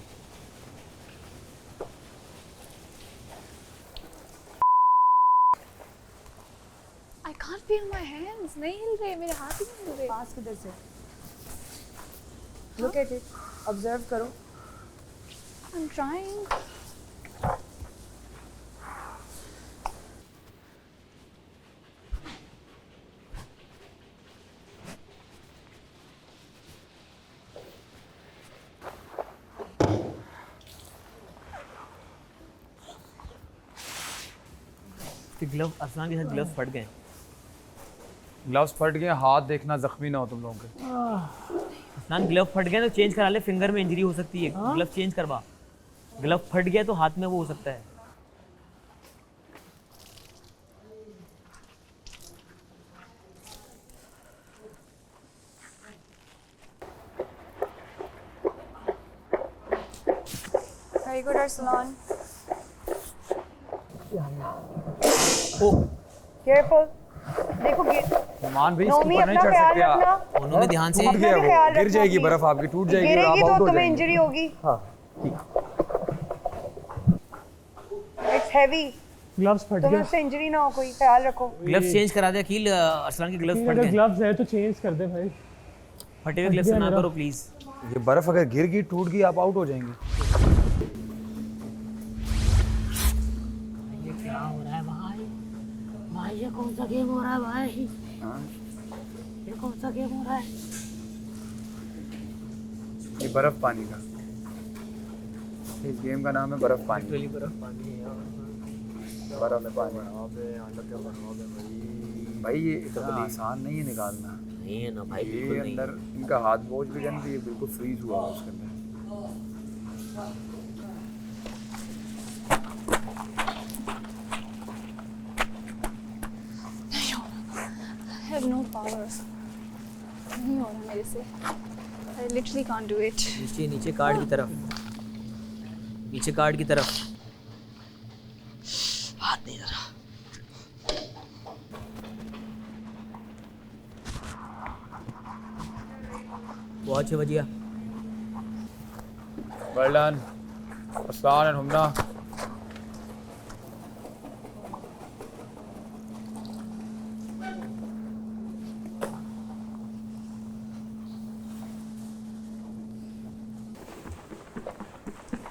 I can't feel my hands. नहीं हिल रहे, मेरे हाथ ही नहीं हिल रहे।
पास किधर से? Look at it. Observe करो।
I'm trying.
ग्लव, अफसान के साथ ग्लव्स फट गए।
ग्लव्स फट गए, हाथ देखना जख्मी ना हो तुम लोगों के।
अफसान ग्लव फट गए तो चेंज करा ले, फिंगर में इंजरी हो सकती है। ग्लव चेंज करवा। ग्लव फट गया तो हाथ में वो हो सकता है।
Very good, Arsalan. Careful. देखो
मान भाई इसके
नोमी
ऊपर नहीं
अपना
चढ़
ख्याल
सकते आप।
रखना।
उन्होंने ध्यान से
टूट गया
अपना भी ख्याल
वो, गिर
रखना
जाएगी
please।
बर्फ आपकी, टूट जाएगी और
गिरेगी
आप
तो
आउट हो
तुम्हें
जाएंगे।
इंजरी होगी।
हाँ
It's heavy.
ग्लव्स फट
तुम्हें
गया।
उससे इंजरी ना हो, कोई ख्याल रखो।
ग्लव्स चेंज करा दे अकील, अरसलान के ग्लव्स फट
अगर
गए।
ग्लव्स है तो चेंज कर दे भाई।
फटे हुए ग्लव्स ना करो प्लीज।
ये बर्फ अगर गिर गई टूट गई आप आउट हो जाएंगे।
ये क्या हो रहा है भाई? भाई ये कौन सा गेम हो रहा है भाई? ये कौन सा गेम हो रहा है?
ये बर्फ पानी का, इस गेम का नाम है बर्फ पानी।
लिटरली बर्फ पानी है यार।
बर्फ में पानी भाई, ये इतना आसान नहीं है निकालना।
नहीं है ना भाई,
ये
बिल्कुल नहीं।
अंदर इनका हाथ बोझ भी गया, ये बिल्कुल फ्रीज हुआ है उसके अंदर।
I have no power. नहीं हो रहा मेरे से। I literally can't do it.
नीचे नीचे कार्ड की तरफ, नीचे कार्ड की तरफ। हाथ नहीं जरा। बहुत अच्छे बजिया।
Well done, Aslan and Humna.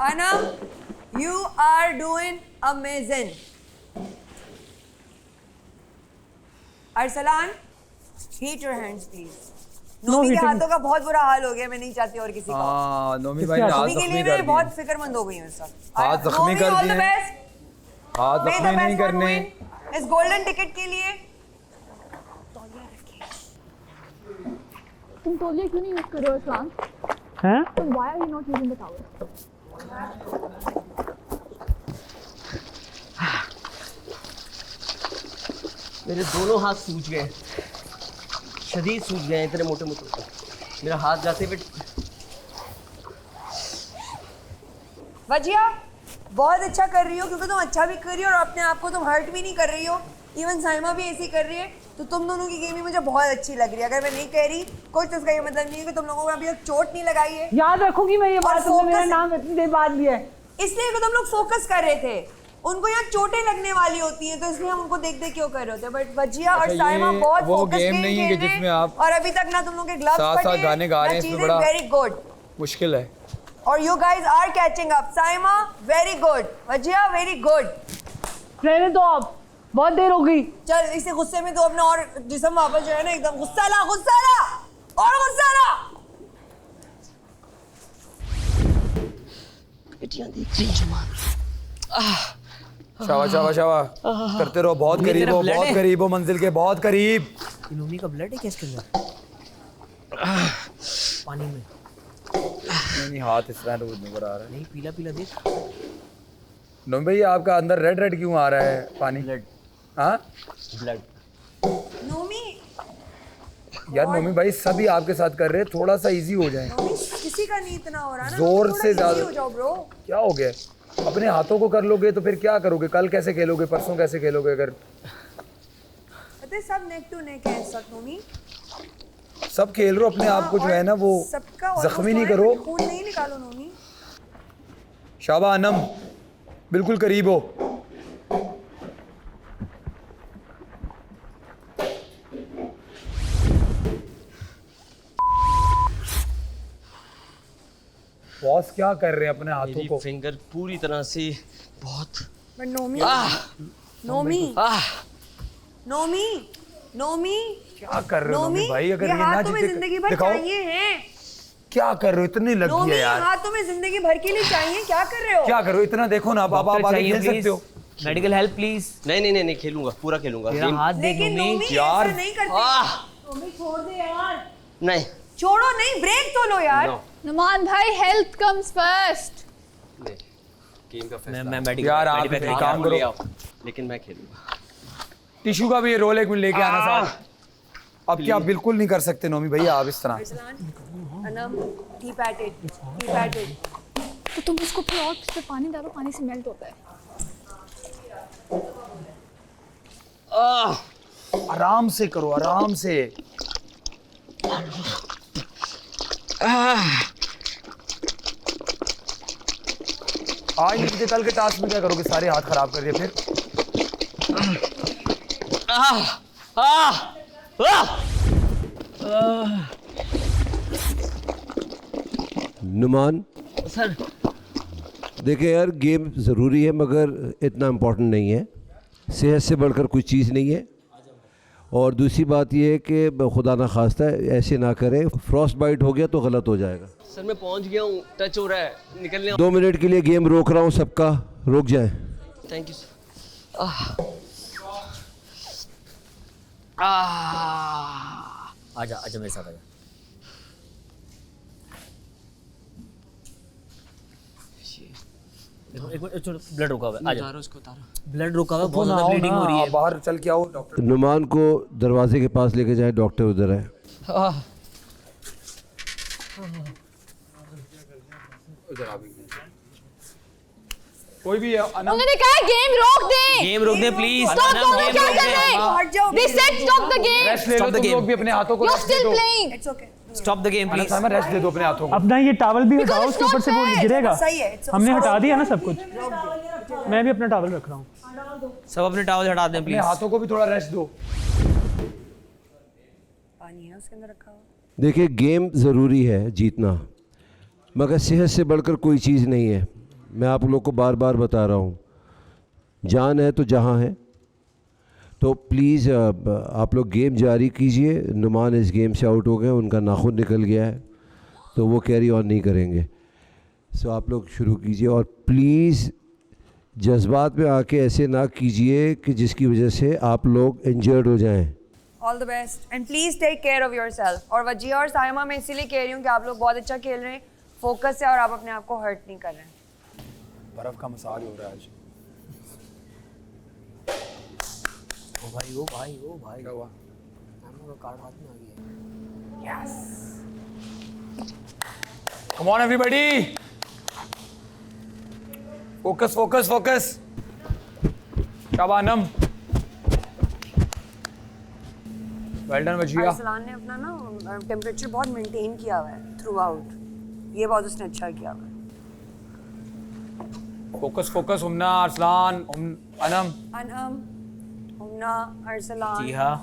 Anam, you are doing amazing. Arsalan, heat your hands please. Nomi के हाथों का बहुत बुरा हाल हो गया, मैं नहीं चाहती और किसी का।
हाँ, नोमी भाई ने हाथ
नोमी के
जख्मी
लिए
कर
मैं
दिए।
बहुत फिक्रमंद हो गई हूँ इस वक्त।
हाथ जख्मी कर
all the
दिए।
best.
हाथ
May the
जख्मी नहीं
best one
करने।
win. इस गोल्डन टिकट के लिए
तुम तौलिया क्यों नहीं यूज कर रहे हो अरसलान?
हैं?
तुम why are you not using the towel?
मेरे दोनों हाथ सूज गए, शदीद सूज गए, इतने मोटे मोटे। मेरा हाथ जाते हुए
वजिया बहुत अच्छा कर रही हो, क्योंकि तुम अच्छा भी कर रही हो और अपने आप को तुम हर्ट भी नहीं कर रही हो। इवन साइमा भी ऐसी कर रही है, तो तुम दोनों की गेम ही मुझे बहुत अच्छी लग रही है। अगर मैं नहीं कह रही कुछ, तो उसका ये मतलब नहीं है कि तुम लोगों को अभी तक चोट नहीं लगाई है।
याद रखूंगी मैं ये
और
बात, तुमने मेरा
focus-
नाम इतनी देर बाद लिया है।
इसलिए तो तुम लोग फोकस कर रहे थे। उनको यहाँ चोटें लगने वाली होती हैं, तो इसलिए हम उनको देख देख क्यों कर रहे होते हैं। बट वजिया और
अच्छा,
साइमा
ये
बहुत
वो
फोकस
गेम
गेम
नहीं है कि
खेल रहे
जिसमें
हैं
आप
और अभी तक ना तुम लोग के ग्लव्स
साथ साथ गाने गा रहे हैं, इसमें बड़ा
वेरी गुड
मुश्किल है।
और you guys are catching up. Saima very good, Wajiha very good.
रहने दो आप, बहुत देर हो गई।
चल इसे गुस्से में तो अपना और जिस्म वापस जो है ना एकदम गुस्सा ला और गुस्सा ला।
शाबाश शाबाश शाबाश, करते रहो। बहुत करीब हो, बहुत करीब हो मंजिल के, बहुत करीब।
नोमी का ब्लड है क्या इसके अंदर? पानी में
नहीं हाथ इस तरह रोज नजर आ रहा है।
नहीं, पीला पीला देख।
नोमी भाई आपका अंदर रेड रेड क्यों आ रहा है पानी?
ब्लड,
हाँ
ब्लड।
नोमी
यार नोमी भाई सभी आपके साथ कर रहे हैं, थोड़ा सा इजी हो जाए।
नोमी किसी का नहीं इतना हो रहा ना,
जोर
थोड़ा
से
easy
ज्यादा।
हो जाओ ब्रो।
क्या हो गया? अपने हाथों को कर लोगे तो फिर क्या करोगे? कल कैसे खेलोगे, परसों कैसे खेलोगे? अगर
पता है सब नेक टू नेक है इस वक्त नोमी।
सब खेल रहे हो अपने आप को जो है ना वो
सबका
जख्मी नहीं करो।
खून नहीं निकालो नोमी।
शाबा अनम बिल्कुल करीब हो। बॉस क्या कर रहे हैं अपने हाथों
मेरी
को?
फिंगर पूरी तरह से बहुत।
बट नोमी नोमी नोमी नोमी
क्या कर रहे हो नोमी भाई? अगर
ये
ये ना
हाथ तुम्हें
जीते
जिंदगी भर
दिखाओ
चाहिए हैं।
क्या कर रहे हो? इतनी लगी
नोमी
है यार।
हाथ तुम्हें जिंदगी भर के लिए चाहिए, क्या कर रहे हो?
क्या कर रहे हो? इतना देखो ना, आप आगे खेल सकते हो।
Medical help please.
नहीं, खेलूंगा, पूरा खेलूंगा।
तेरा हाथ देख
लेकिन
नोमी।
नोमी
यार।
ऐसा नहीं करते। नोमी छोड़ दे यार।
नहीं,
छोड़ो नहीं, ब्रेक तो लो यार।
No.
नुमान भाई, health comes first.
गेम का
मैं मेडिकल
यार आप एक काम करो,
लेकिन मैं खेलूंगा।
टिश्यू का भी ये रोल एक मिनट लेके आना साथ। अब क्या आप बिल्कुल नहीं कर सकते नोमी भैया आप इस तरह।
Anam, keep at it, keep at it.
तो तुम उसको फिर और उस पे पानी डालो, पानी से मेल्ट होता है।
आराम से करो, आराम से। आज नहीं कल के टास्क में क्या करोगे, सारे हाथ खराब कर दिए फिर।
नुमान
सर
देखिए यार, गेम ज़रूरी है मगर इतना इम्पोर्टेंट नहीं है। सेहत से बढ़कर कोई चीज़ नहीं है। और दूसरी बात ये है कि खुदा ना खास्ता ऐसे ना करें, फ्रॉस्ट बाइट हो गया तो गलत हो जाएगा।
सर मैं पहुंच गया हूँ, टच हो रहा है, निकलने।
2 मिनट के लिए गेम रोक रहा हूँ, सबका रुक जाए।
Thank you sir.
आजा आजा मेरे साथ आजा। एक मिनट छोड़, ब्लड रुका हुआ है, आजा। ब्लड रुका हुआ है, बहुत ज़्यादा ब्लीडिंग हो रही है।
बाहर चल के आओ डॉक्टर।
नुमान को दरवाजे के पास लेके जाए, डॉक्टर उधर है।
कोई भी
उन्होंने कहा गेम रोक दे।
गेम रोक दे प्लीज।
स्टॉप, दोनों क्या कर रहे हैं?
हट जाओ।
They said stop the game.
Rest ले लो, तुम लोग भी अपने हाथों को
You're
रेस्ट दे
still
दो।
playing.
It's okay.
Stop the game please.
Simon rest दे दो अपने हाथों को।
अपना ये टॉवल भी हटाओ, उसके ऊपर से वो गिरेगा।
सही है, it's
हमने
okay.
हटा दिया ना सब कुछ। मैं भी अपना टॉवल रख रहा हूँ।
सब अपने टॉवल हटा दें
अपने
प्लीज।
हाथों को भी थोड़ा रेस्ट दो।
पानी है उसके अंदर रखा हुआ।
देखिए गेम ज़रूरी है जीतना, मगर सेहत से बढ़कर कोई चीज़ नहीं है। मैं आप लोग को बार बार बता रहा हूँ, जान है तो जहाँ है। तो प्लीज़ आप लोग गेम जारी कीजिए। नुमान इस गेम से आउट हो गए, उनका नाखून निकल गया है, तो वो कैरी ऑन नहीं करेंगे। सो आप लोग शुरू कीजिए और प्लीज़ जज्बात में आके ऐसे ना कीजिए कि जिसकी वजह से आप लोग इंजर्ड हो जाएं।
All the best and please take care of yourself. और वजिया और साइमा मैं इसीलिए कह रही हूँ कि आप लोग बहुत अच्छा खेल रहे हैं, फोकस है और आप अपने आप को हर्ट नहीं कर रहे हैं।
बर्फ का मसाज हो रहा है आज।
ओ भाई ओ भाई ओ भाई,
क्या हुआ?
साइमन का कार्ड हाथ में आ गया।
Yes, come on everybody, focus focus focus. Shabnam, well done Wajiha.
Arsalan ने अपना ना टेम्परेचर बहुत मेंटेन किया हुआ है थ्रू आउट, ये बहुत उसने अच्छा किया हुआ है।
Focus focus, उमना, Arsalan, Anam.
अनम, उमना, अरसलान।
जी हाँ।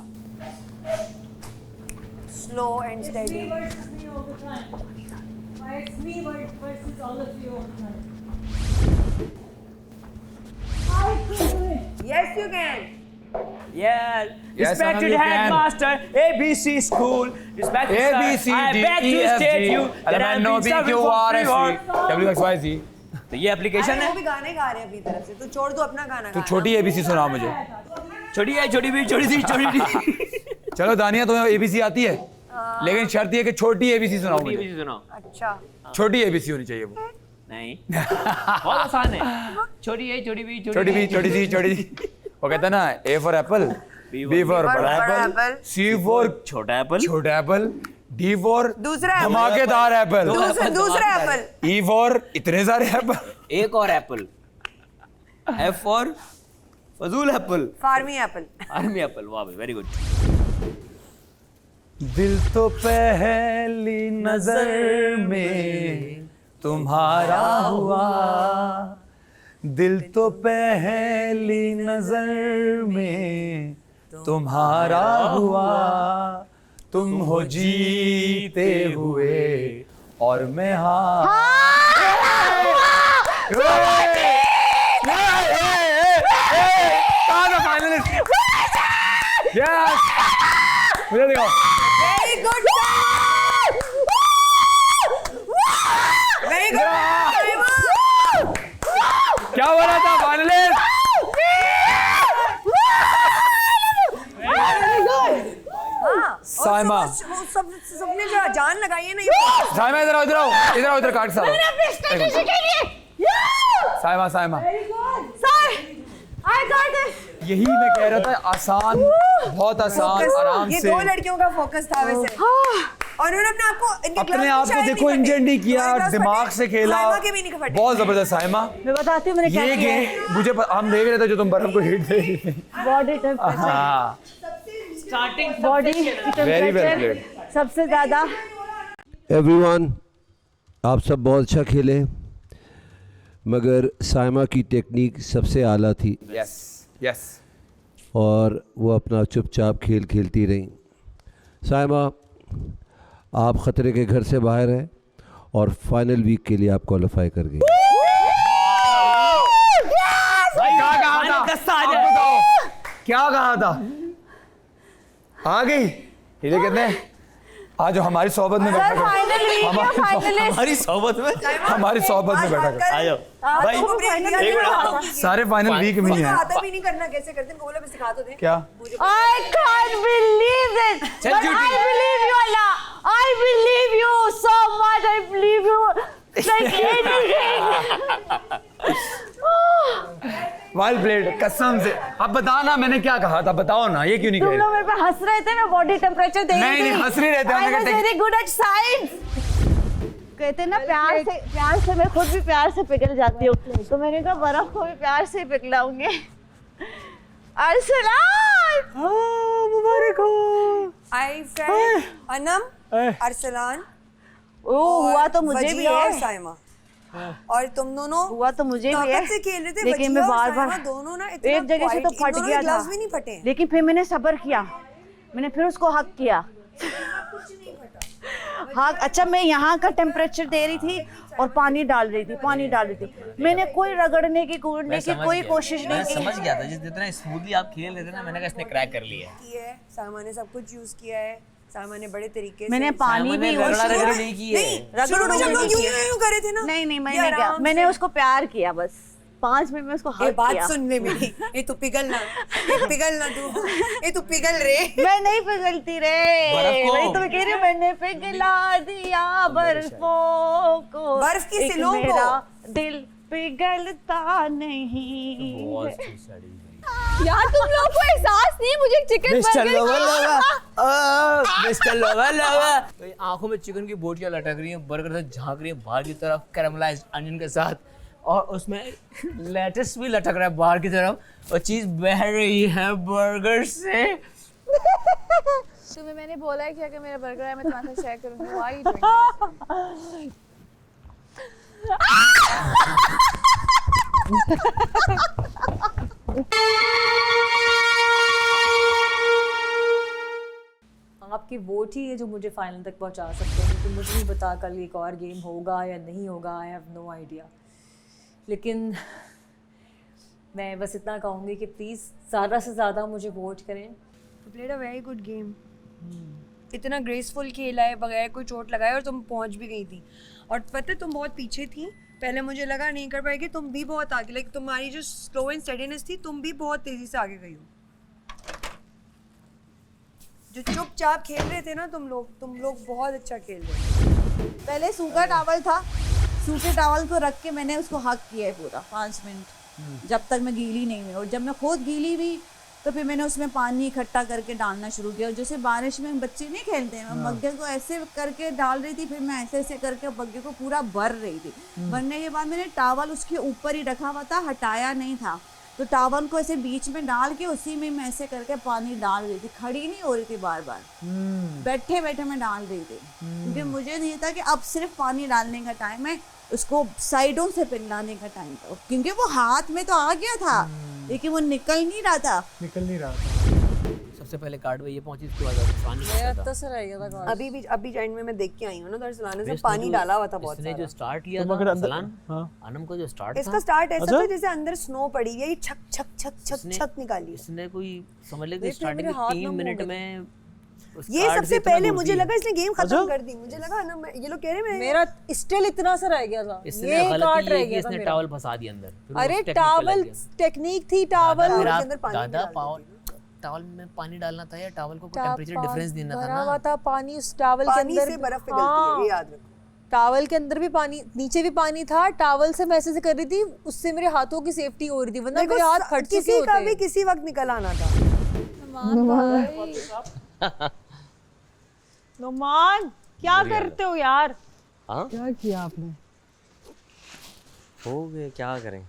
Slow and steady. Yes, you can.
Yeah.
Yes,
Respected
Anam, you can.
headmaster, ABC school. Respected
A B
sir,
C
I
D
beg
E
to
F
state
G
you that I have
L M N O
been
P
serving
Q
for
R
free
S
work.
T W X Y Z।
तो ये application
अरे
है।
वो भी गाने गा रहे हैं अपनी तरफ से, तो छोड़ दो अपना गाना
तू
गाना।
छोटी ABC सुना मुझे।
छोटी है, छोटी भी, छोटी सी, छोटी सी।
चलो दानिया, तुम्हें ABC आती है, लेकिन शर्त ये कि छोटी ABC सुनाओ
छोटी
मुझे।
भी सुनाओ।
अच्छा।
छोटी ABC होनी चाहिए वो।
नहीं, बहुत आसान है। छोटी है, छोटी भी,
छोटी भी, छोटी सी, छोटी सी। वो कहता है ना, A for apple, B for बड़ा एप्पल, C for
छोटा एप्पल,
छोटा एप्पल, D for
दूसरा एप्पल,
धमाकेदार एप्पल,
दूसरा एप्पल,
E for इतने सारे एप्पल,
एक और एप्पल, F for फजूल एप्पल,
फार्मी एप्पल।
Army Apple. वाह भाई, वेरी गुड।
दिल तो पहली नजर में तुम्हारा हुआ, दिल तो पहली नजर में तुम्हारा हुआ, तुम हो जीते हुए और मैं मुझे देखो।
Very good, very good.
क्या हो रहा था फाइनलिस्ट? साइमा,
सबने जो जान लगाई है ना ये।
साइमा इधर आओ, इधर आओ, इधर आओ, इधर काट सालो। Saima Saima
I got this.
यही मैं कह रहा था, आसान, बहुत आसान,
Focus.
आराम
ये
से।
2 लड़कियों का फोकस था वैसे। और उन्होंने अपने आप को इनके
अपने
क्लास
आप
में
को
शायद
देखो,
नहीं
इंजन नहीं
फटे।
किया,
हमारे क्लास
दिमाग
फटे,
से खेला,
साइमा के भी नहीं फटे।
बहुत जबरदस्त। साइमा,
मैं बताती हूँ मैंने क्या
ये
किया है।
गेम मुझे हम देख रहे थे जो तुम बर्फ को हिट दे रही थी।
बॉडी टेम्परेचर,
हाँ,
body
very well
temperature
played.
सबसे ज्यादा।
एवरीवन, आप सब बहुत अच्छा खेले, मगर साइमा की टेक्निक सबसे आला थी
यस यस।
और वो अपना चुपचाप खेल खेलती रहीं। साइमा, आप ख़तरे के घर से बाहर हैं और फाइनल वीक के लिए आप क्वालिफाई कर गई।
क्या कहा था? आप बताओ, क्या कहा था? आ गई। ये कहते हैं आज जो हमारी सोबत में बैठा करो।
हमारी सोबत में
हमारी सोबत में बैठा करो।
आ जाओ भाई, एक मिनट।
सारे फाइनल वीक में ही हैं।
आता भी नहीं करना, कैसे करते हैं बोला, मैं सिखा तो दे।
क्या?
I can't believe it.
चल
But
झूठी।
I believe you, Allah. I believe you so much. I believe you like anything.
Well played, कसम से। अब बताओ ना, मैंने क्या कहा था, बताओ ना, ये क्यों नहीं
तुम
कह
लोग
रहे?
मेरे पे हंस रहे थे, मैं बॉडी टेम्परेचर देख रही थी।
नहीं, हंस नहीं रहे थे,
I
हमने
was
कहा
very good at science. कहते ना प्यार से मैं खुद भी प्यार से पिघल जाती हूँ, तो मैंने कहा बर्फ को भी प्यार से पिघलाऊंगे। अरसलान,
मुबारक हो।
I felt अनम, अरसलान,
ओ हुआ तो मुझे भी
वजिया और
है,
साइमा। और तुम दोनों
हुआ तो मुझे भी है,
ताकत से खेल रहे थे,
लेकिन
वजिया
मैं
और
बार-बार
साइमा दोनों ना इतना
एक जगह से तो
quiet,
फट
इन दोनों
गया
के
था,
ग्लव्स भी नहीं फटे हैं।
लेकिन फिर मैंने सब्र किया, मैंने फिर उसको हक किया। हाँ, अच्छा मैं यहाँ का टेम्परेचर दे रही थी और पानी डाल रही थी, मैंने कोई रगड़ने की कूदने की कोई कोशिश नहीं की।
समझ गया था, जितना स्मूथली आप खेल रहे थे ना, मैंने कहा इसने क्रैक कर लिया है।
की है, साइमा ने सब कुछ यूज किया है, साइमा ने बड़े तरीके से।
मैंने पानी भी
रगड़ा रगड़ी नहीं की है।
शुरू में जब लोग यूं कर रहे थे ना,
नहीं
ये
मैंने क्या,
आराम
मैंने
से-
उसको प्यार किया, बस 5 मिनट में उसको
ये
हक
बात
किया।
सुन ले मेरी, ये तू पिघलना तू, ये तू पिघल रे।
मैं नहीं पिघलती रे,
बर्फ को।
वही तो मैं कह रही हूँ, मैंने पिघला दिया बर्फों को,
बर्फ की
एक
सिलों को।
मेरा दिल पिघलता नहीं।
यार तुम लोग को एहसास नहीं, मुझे chicken
mister
burger
lower lower, mister lower lower. तो ये आंखों में चिकन की बोटियां लटक रही हैं, बर्गर से झांक रही हैं बाहर की तरफ कैरामलाइज्ड अनियन के साथ, और उसमें लेटस भी लटक रहा है बाहर की तरफ, और चीज बह रही है बर्गर से।
तुम्हें मैंने बोला है कि अगर मेरा बर्गर है मैं तुम्हारे साथ शेयर करूंगी। Why are you doing this?
आपकी वोट ही है जो मुझे फाइनल तक पहुंचा सकते हैं, क्योंकि मुझे नहीं पता कल एक और गेम होगा या नहीं होगा, आई हैव नो आइडिया। लेकिन मैं बस इतना कहूँगी कि प्लीज़ ज़्यादा से ज़्यादा मुझे वोट करें।
You played a very good game. इतना ग्रेसफुल खेला है बगैर कोई चोट लगाए, और तुम पहुंच भी गई थी। और पता है तुम बहुत पीछे थी, पहले मुझे लगा नहीं कर पाएगी, तुम भी बहुत आगे, लाइक तुम्हारी जो स्लो एंड स्टेडीनेस थी, तुम भी बहुत तेजी से आगे गई हो। जो चुपचाप खेल रहे थे ना तुम लोग बहुत अच्छा खेल रहे थे।
पहले सूखा टावल था, सूखे टावल को रख के मैंने उसको हक किया है पूरा 5 मिनट, जब तक मैं गीली नहीं हुई। और जब मैं खुद गीली हुई तो फिर मैंने उसमें पानी इकट्ठा करके डालना शुरू किया। और जैसे बारिश में बच्चे नहीं खेलते हैं, मैं बग्गे को ऐसे करके डाल रही थी, फिर मैं ऐसे ऐसे करके बग्गे को पूरा भर रही थी। भरने के बाद मैंने टावल उसके ऊपर ही रखा हुआ था, हटाया नहीं था, तो टावल को ऐसे बीच में डाल के उसी में मैं ऐसे करके पानी डाल रही थी, खड़ी नहीं हो रही थी, बार बार बैठे बैठे मैं डाल रही थी, क्योंकि मुझे नहीं था कि अब सिर्फ पानी डालने का टाइम है, उसको साइडों से पिघलाने का टाइम था, क्योंकि वो हाथ में तो आ गया था लेकिन वो निकल नहीं रहा था।
सबसे पहले कार्ड में ये पहुंची, उसके बाद पानी था।
अभी जॉइंट में मैं देख के आई हूँ ना, तो अरसलान ने पानी डाला हुआ था बहुत
इसने
सारा।
जो स्टार्ट किया था सलान, अनम को जो स्टार्ट था,
इसका स्टार्ट ऐसा था जैसे अंदर स्नो पड़ी है, ये छक छक छक छक छक निकाली।
इसने कोई समझ ले कि स्टार्टिंग के 3 मिनट में
ये सबसे पहले मुझे लगा इसने गेम खत्म कर दी, मुझे लगा ना ये लोग कह रहे हैं
मेरा स्टिल इतना सा रह गया था,
इसने
ये
गलती
काट
ये
रह
की
गया था
इसने
मेरा।
टॉवल फंसा दिया अंदर, फिर वो
अरे
उस टेक्निक पे
टॉवल
लग गया।
टेक्निक थी, टॉवल
फिर आप
अंदर पानी
दादा
डाल
टॉवल में पानी डालना था या टॉवल को टेम्परेचर डिफरेंस देना था
भरा
ना।
हुआ था पानी उस टॉवल के
पानी
अंदर।
से बर्फ पिघलती है, ये याद रखो।
टावल के अंदर भी पानी, नीचे भी पानी था, टावल से मैं ऐसे कर रही थी, उससे मेरे हाथों की सेफ्टी हो रही थी, वरना मेरे हाथ फट चुके
किसी का भी
होते।
किसी वक्त निकल आना था।
नुमान क्या करते हो यार?
हाँ
क्या किया आपने?
हो गए, क्या करें।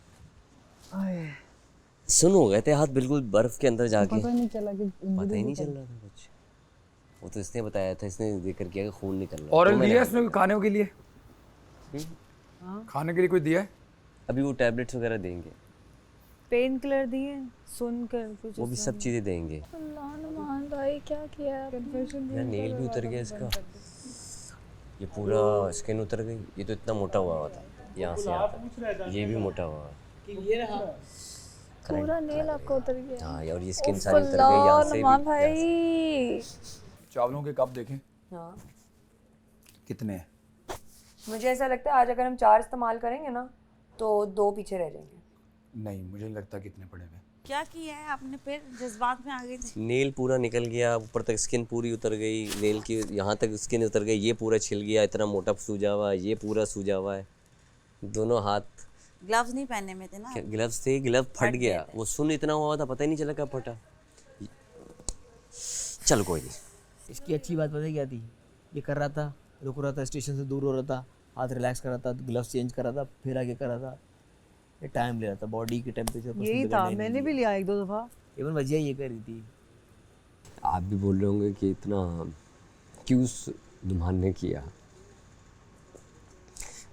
सुन हो गए थे हाथ बिल्कुल बर्फ के अंदर जाके,
पता नहीं चला कि
पता ही नहीं चल रहा था कुछ। वो तो इसने बताया था, इसने देख कर किया कि खून निकल रहा है।
और
तो मैंने
दिया इसने खाने के लिए? खाने के लिए कोई दिया है?
अभी वो टैबलेट्स वगैरह देंगे,
पेन किलर दिए, सुनकर कुछ
वो भी सब चीजें देंगे।
अल्लाह नुमान भाई क्या किया
यार नेल भी उतर गया इसका, ये पूरा स्किन उतर गई। ये तो इतना मोटा हुआ था यहाँ से यहाँ तक, ये भी मोटा हुआ।
पूरा नेल आपका उतर गया।
हाँ, और ये स्किन सारी उतर गई यहाँ से
नुमान
भी।
भाई
चावलों के कप देखें
हाँ
कितने हैं?
मुझे ऐसा लगता है आज अगर हम 4 इस्तेमाल करेंगे ना तो 2 पीछे रह जाएंगे।
नहीं, मुझे नहीं लगता कितने पड़े हुए।
क्या किया है आपने? फिर जज्बात में आ गए थे।
नेल पूरा निकल गया, ऊपर तक स्किन पूरी उतर गई, नेल की यहाँ तक स्किन उतर गई, ये पूरा छिल गया, इतना मोटा सूजा हुआ है, ये पूरा सूजा हुआ है। दोनों हाथ
ग्लव्स नहीं पहने में थे ना?
ग्लव्स थे, ग्लव फट गया। वो सुन इतना हुआ था, पता ही नहीं चला कब फटा। चल कोई नहीं।
इसकी अच्छी बात पता है क्या थी? ये कर रहा था, रुक रहा था, स्टेशन से दूर हो रहा था, हाथ रिलैक्स कर रहा था, ग्लव्स चेंज कर रहा था, फिर आगे कर रहा था। ये टाइम ले रहा था, बॉडी के टेम्परेचर
यही था, मैंने भी लिया 1-2 दफा।
इवन वजिया ये कर रही थी।
आप भी बोल रहे होंगे कि इतना क्यों नुमान ने किया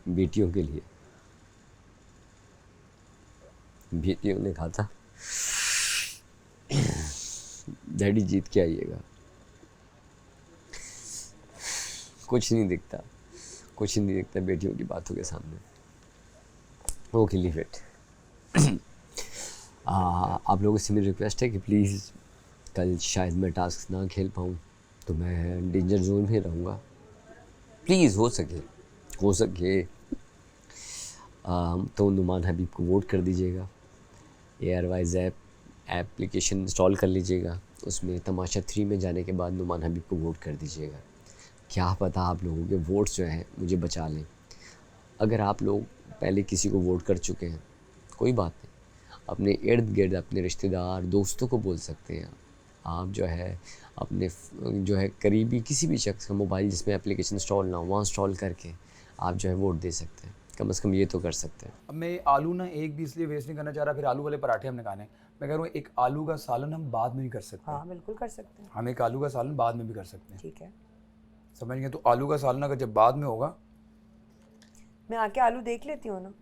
बेटियों के लिए। बेटियों ने कहा था डैडी जीत के आइएगा। कुछ नहीं दिखता, कुछ नहीं दिखता बेटियों की बातों के सामने। Okay leave it. आप लोगों से मेरी रिक्वेस्ट है कि प्लीज़ कल शायद मैं टास्क ना खेल पाऊँ, तो मैं डेंजर जोन में रहूँगा। प्लीज़ हो सके तो नुमान हबीब को वोट कर दीजिएगा। एयरवाइज एप्लीकेशन इंस्टॉल कर लीजिएगा, उसमें तमाशा 3 में जाने के बाद नुमान हबीब को वोट कर दीजिएगा। क्या पता आप लोगों के वोट्स जो हैं मुझे बचा लें। अगर आप लोग पहले किसी को वोट कर चुके हैं, कोई बात नहीं, अपने इर्द गिर्द अपने रिश्तेदार दोस्तों को बोल सकते हैं। आप जो है अपने जो है करीबी किसी भी शख्स का मोबाइल जिसमें एप्लीकेशन इंस्टॉल ना हो, वहाँ इंस्टॉल करके आप जो है वोट दे सकते हैं। कम से कम ये तो कर सकते हैं।
अब मैं आलू ना एक भी इसलिए वेस्ट नहीं करना चाह रहा, फिर आलू वाले पराठे हमने खाने। मैं कह रहा हूँ एक आलू का सालन हम बाद में भी कर सकते हैं।
हाँ बिल्कुल कर सकते हैं।
हम एक आलू का सालन बाद में भी कर सकते हैं।
ठीक है,
समझ गए? तो आलू का सालन अगर जब बाद में होगा,
मैं आके आलू देख लेती हूँ ना।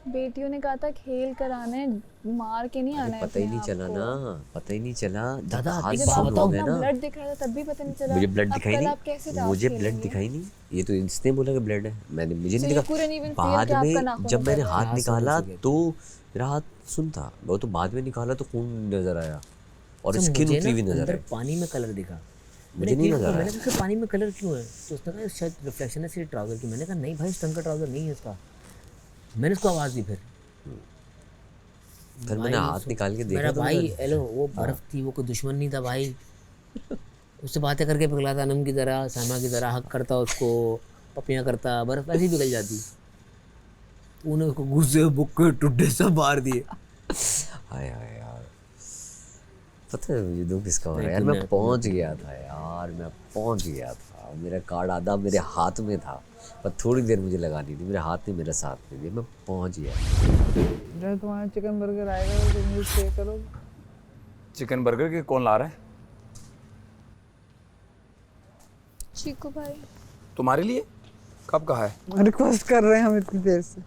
बेटियों ने कहा था खेल कर आना है, मार के नहीं आना है।
पता ही नहीं चला ना, पता ही नहीं चला।
दादा,
हाथ
एक
जब
बात
सूज
बताओ
हो गए ना।
ब्लड दिख रहा था तब भी पता नहीं चला।
मुझे ब्लड
अब
दिखाई
कल आप कैसे
नहीं,
टास्क
मुझे
खेलेंगे?
ब्लड दिखाई नहीं। ये तो इसने बोला कि ब्लड है, मैंने मुझे नहीं
So you
दिखा।
couldn't even feel
बाद
कि आपका
में
नाखून
जब मैंने
उतर
हाथ
गया।
निकाला
समझ गया।
तो मेरा हाथ सुन था, वो तो बाद में निकाला तो खून नजर आया और
अच्छा,
स्किन
मुझे
उतरी
ना
हुई नजर
अंदर
आई।
पानी में कलर दिखा।
मुझे नहीं नजर
मैंने
आया।
कहा पानी में कलर क्यों है? तो उसने कहा शायद रिफ्लेक्शन है सिर्फ ट्राउजर की। मैंने कहा नहीं भाई, इस ढंग का ट्राउजर नहीं है इसका। मैंने उसको आवाज़ दी,
फिर मैंने हाथ निकाल के देखा
मेरा
तो
भाई
मेरा-
हेलो, वो बर्फ थी, वो कोई दुश्मन नहीं था भाई। उससे बातें करके पिघलाता अनम की तरह, सामा की तरह, हक करता उसको, पपियाँ करता, बर्फ ऐसी पिघल जाती। तूने उसको गुस्से बुक्के टुड्डे सब मार दिए।
हाय हाय यार, पता है मुझे दुख किसका हो रहा है यार।
नहीं,
मैं पहुंच गया था यार, मैं पहुंच गया था। मेरा कार्ड आधा मेरे हाथ में था, पर थोड़ी देर मुझे लगानी थी। मेरे हाथ ने मेरा साथ नहीं दिया, मैं पहुंच गया।
जब तुम्हारा चिकन बर्गर आएगा तो तुम मुझे शेयर करोगे?
चिकन बर्गर के कौन ला रहा है?
चीकू भाई
तुम्हारे लिए? कब कहा है?
रिक्वेस्ट कर रहे हैं हम इतनी देर से।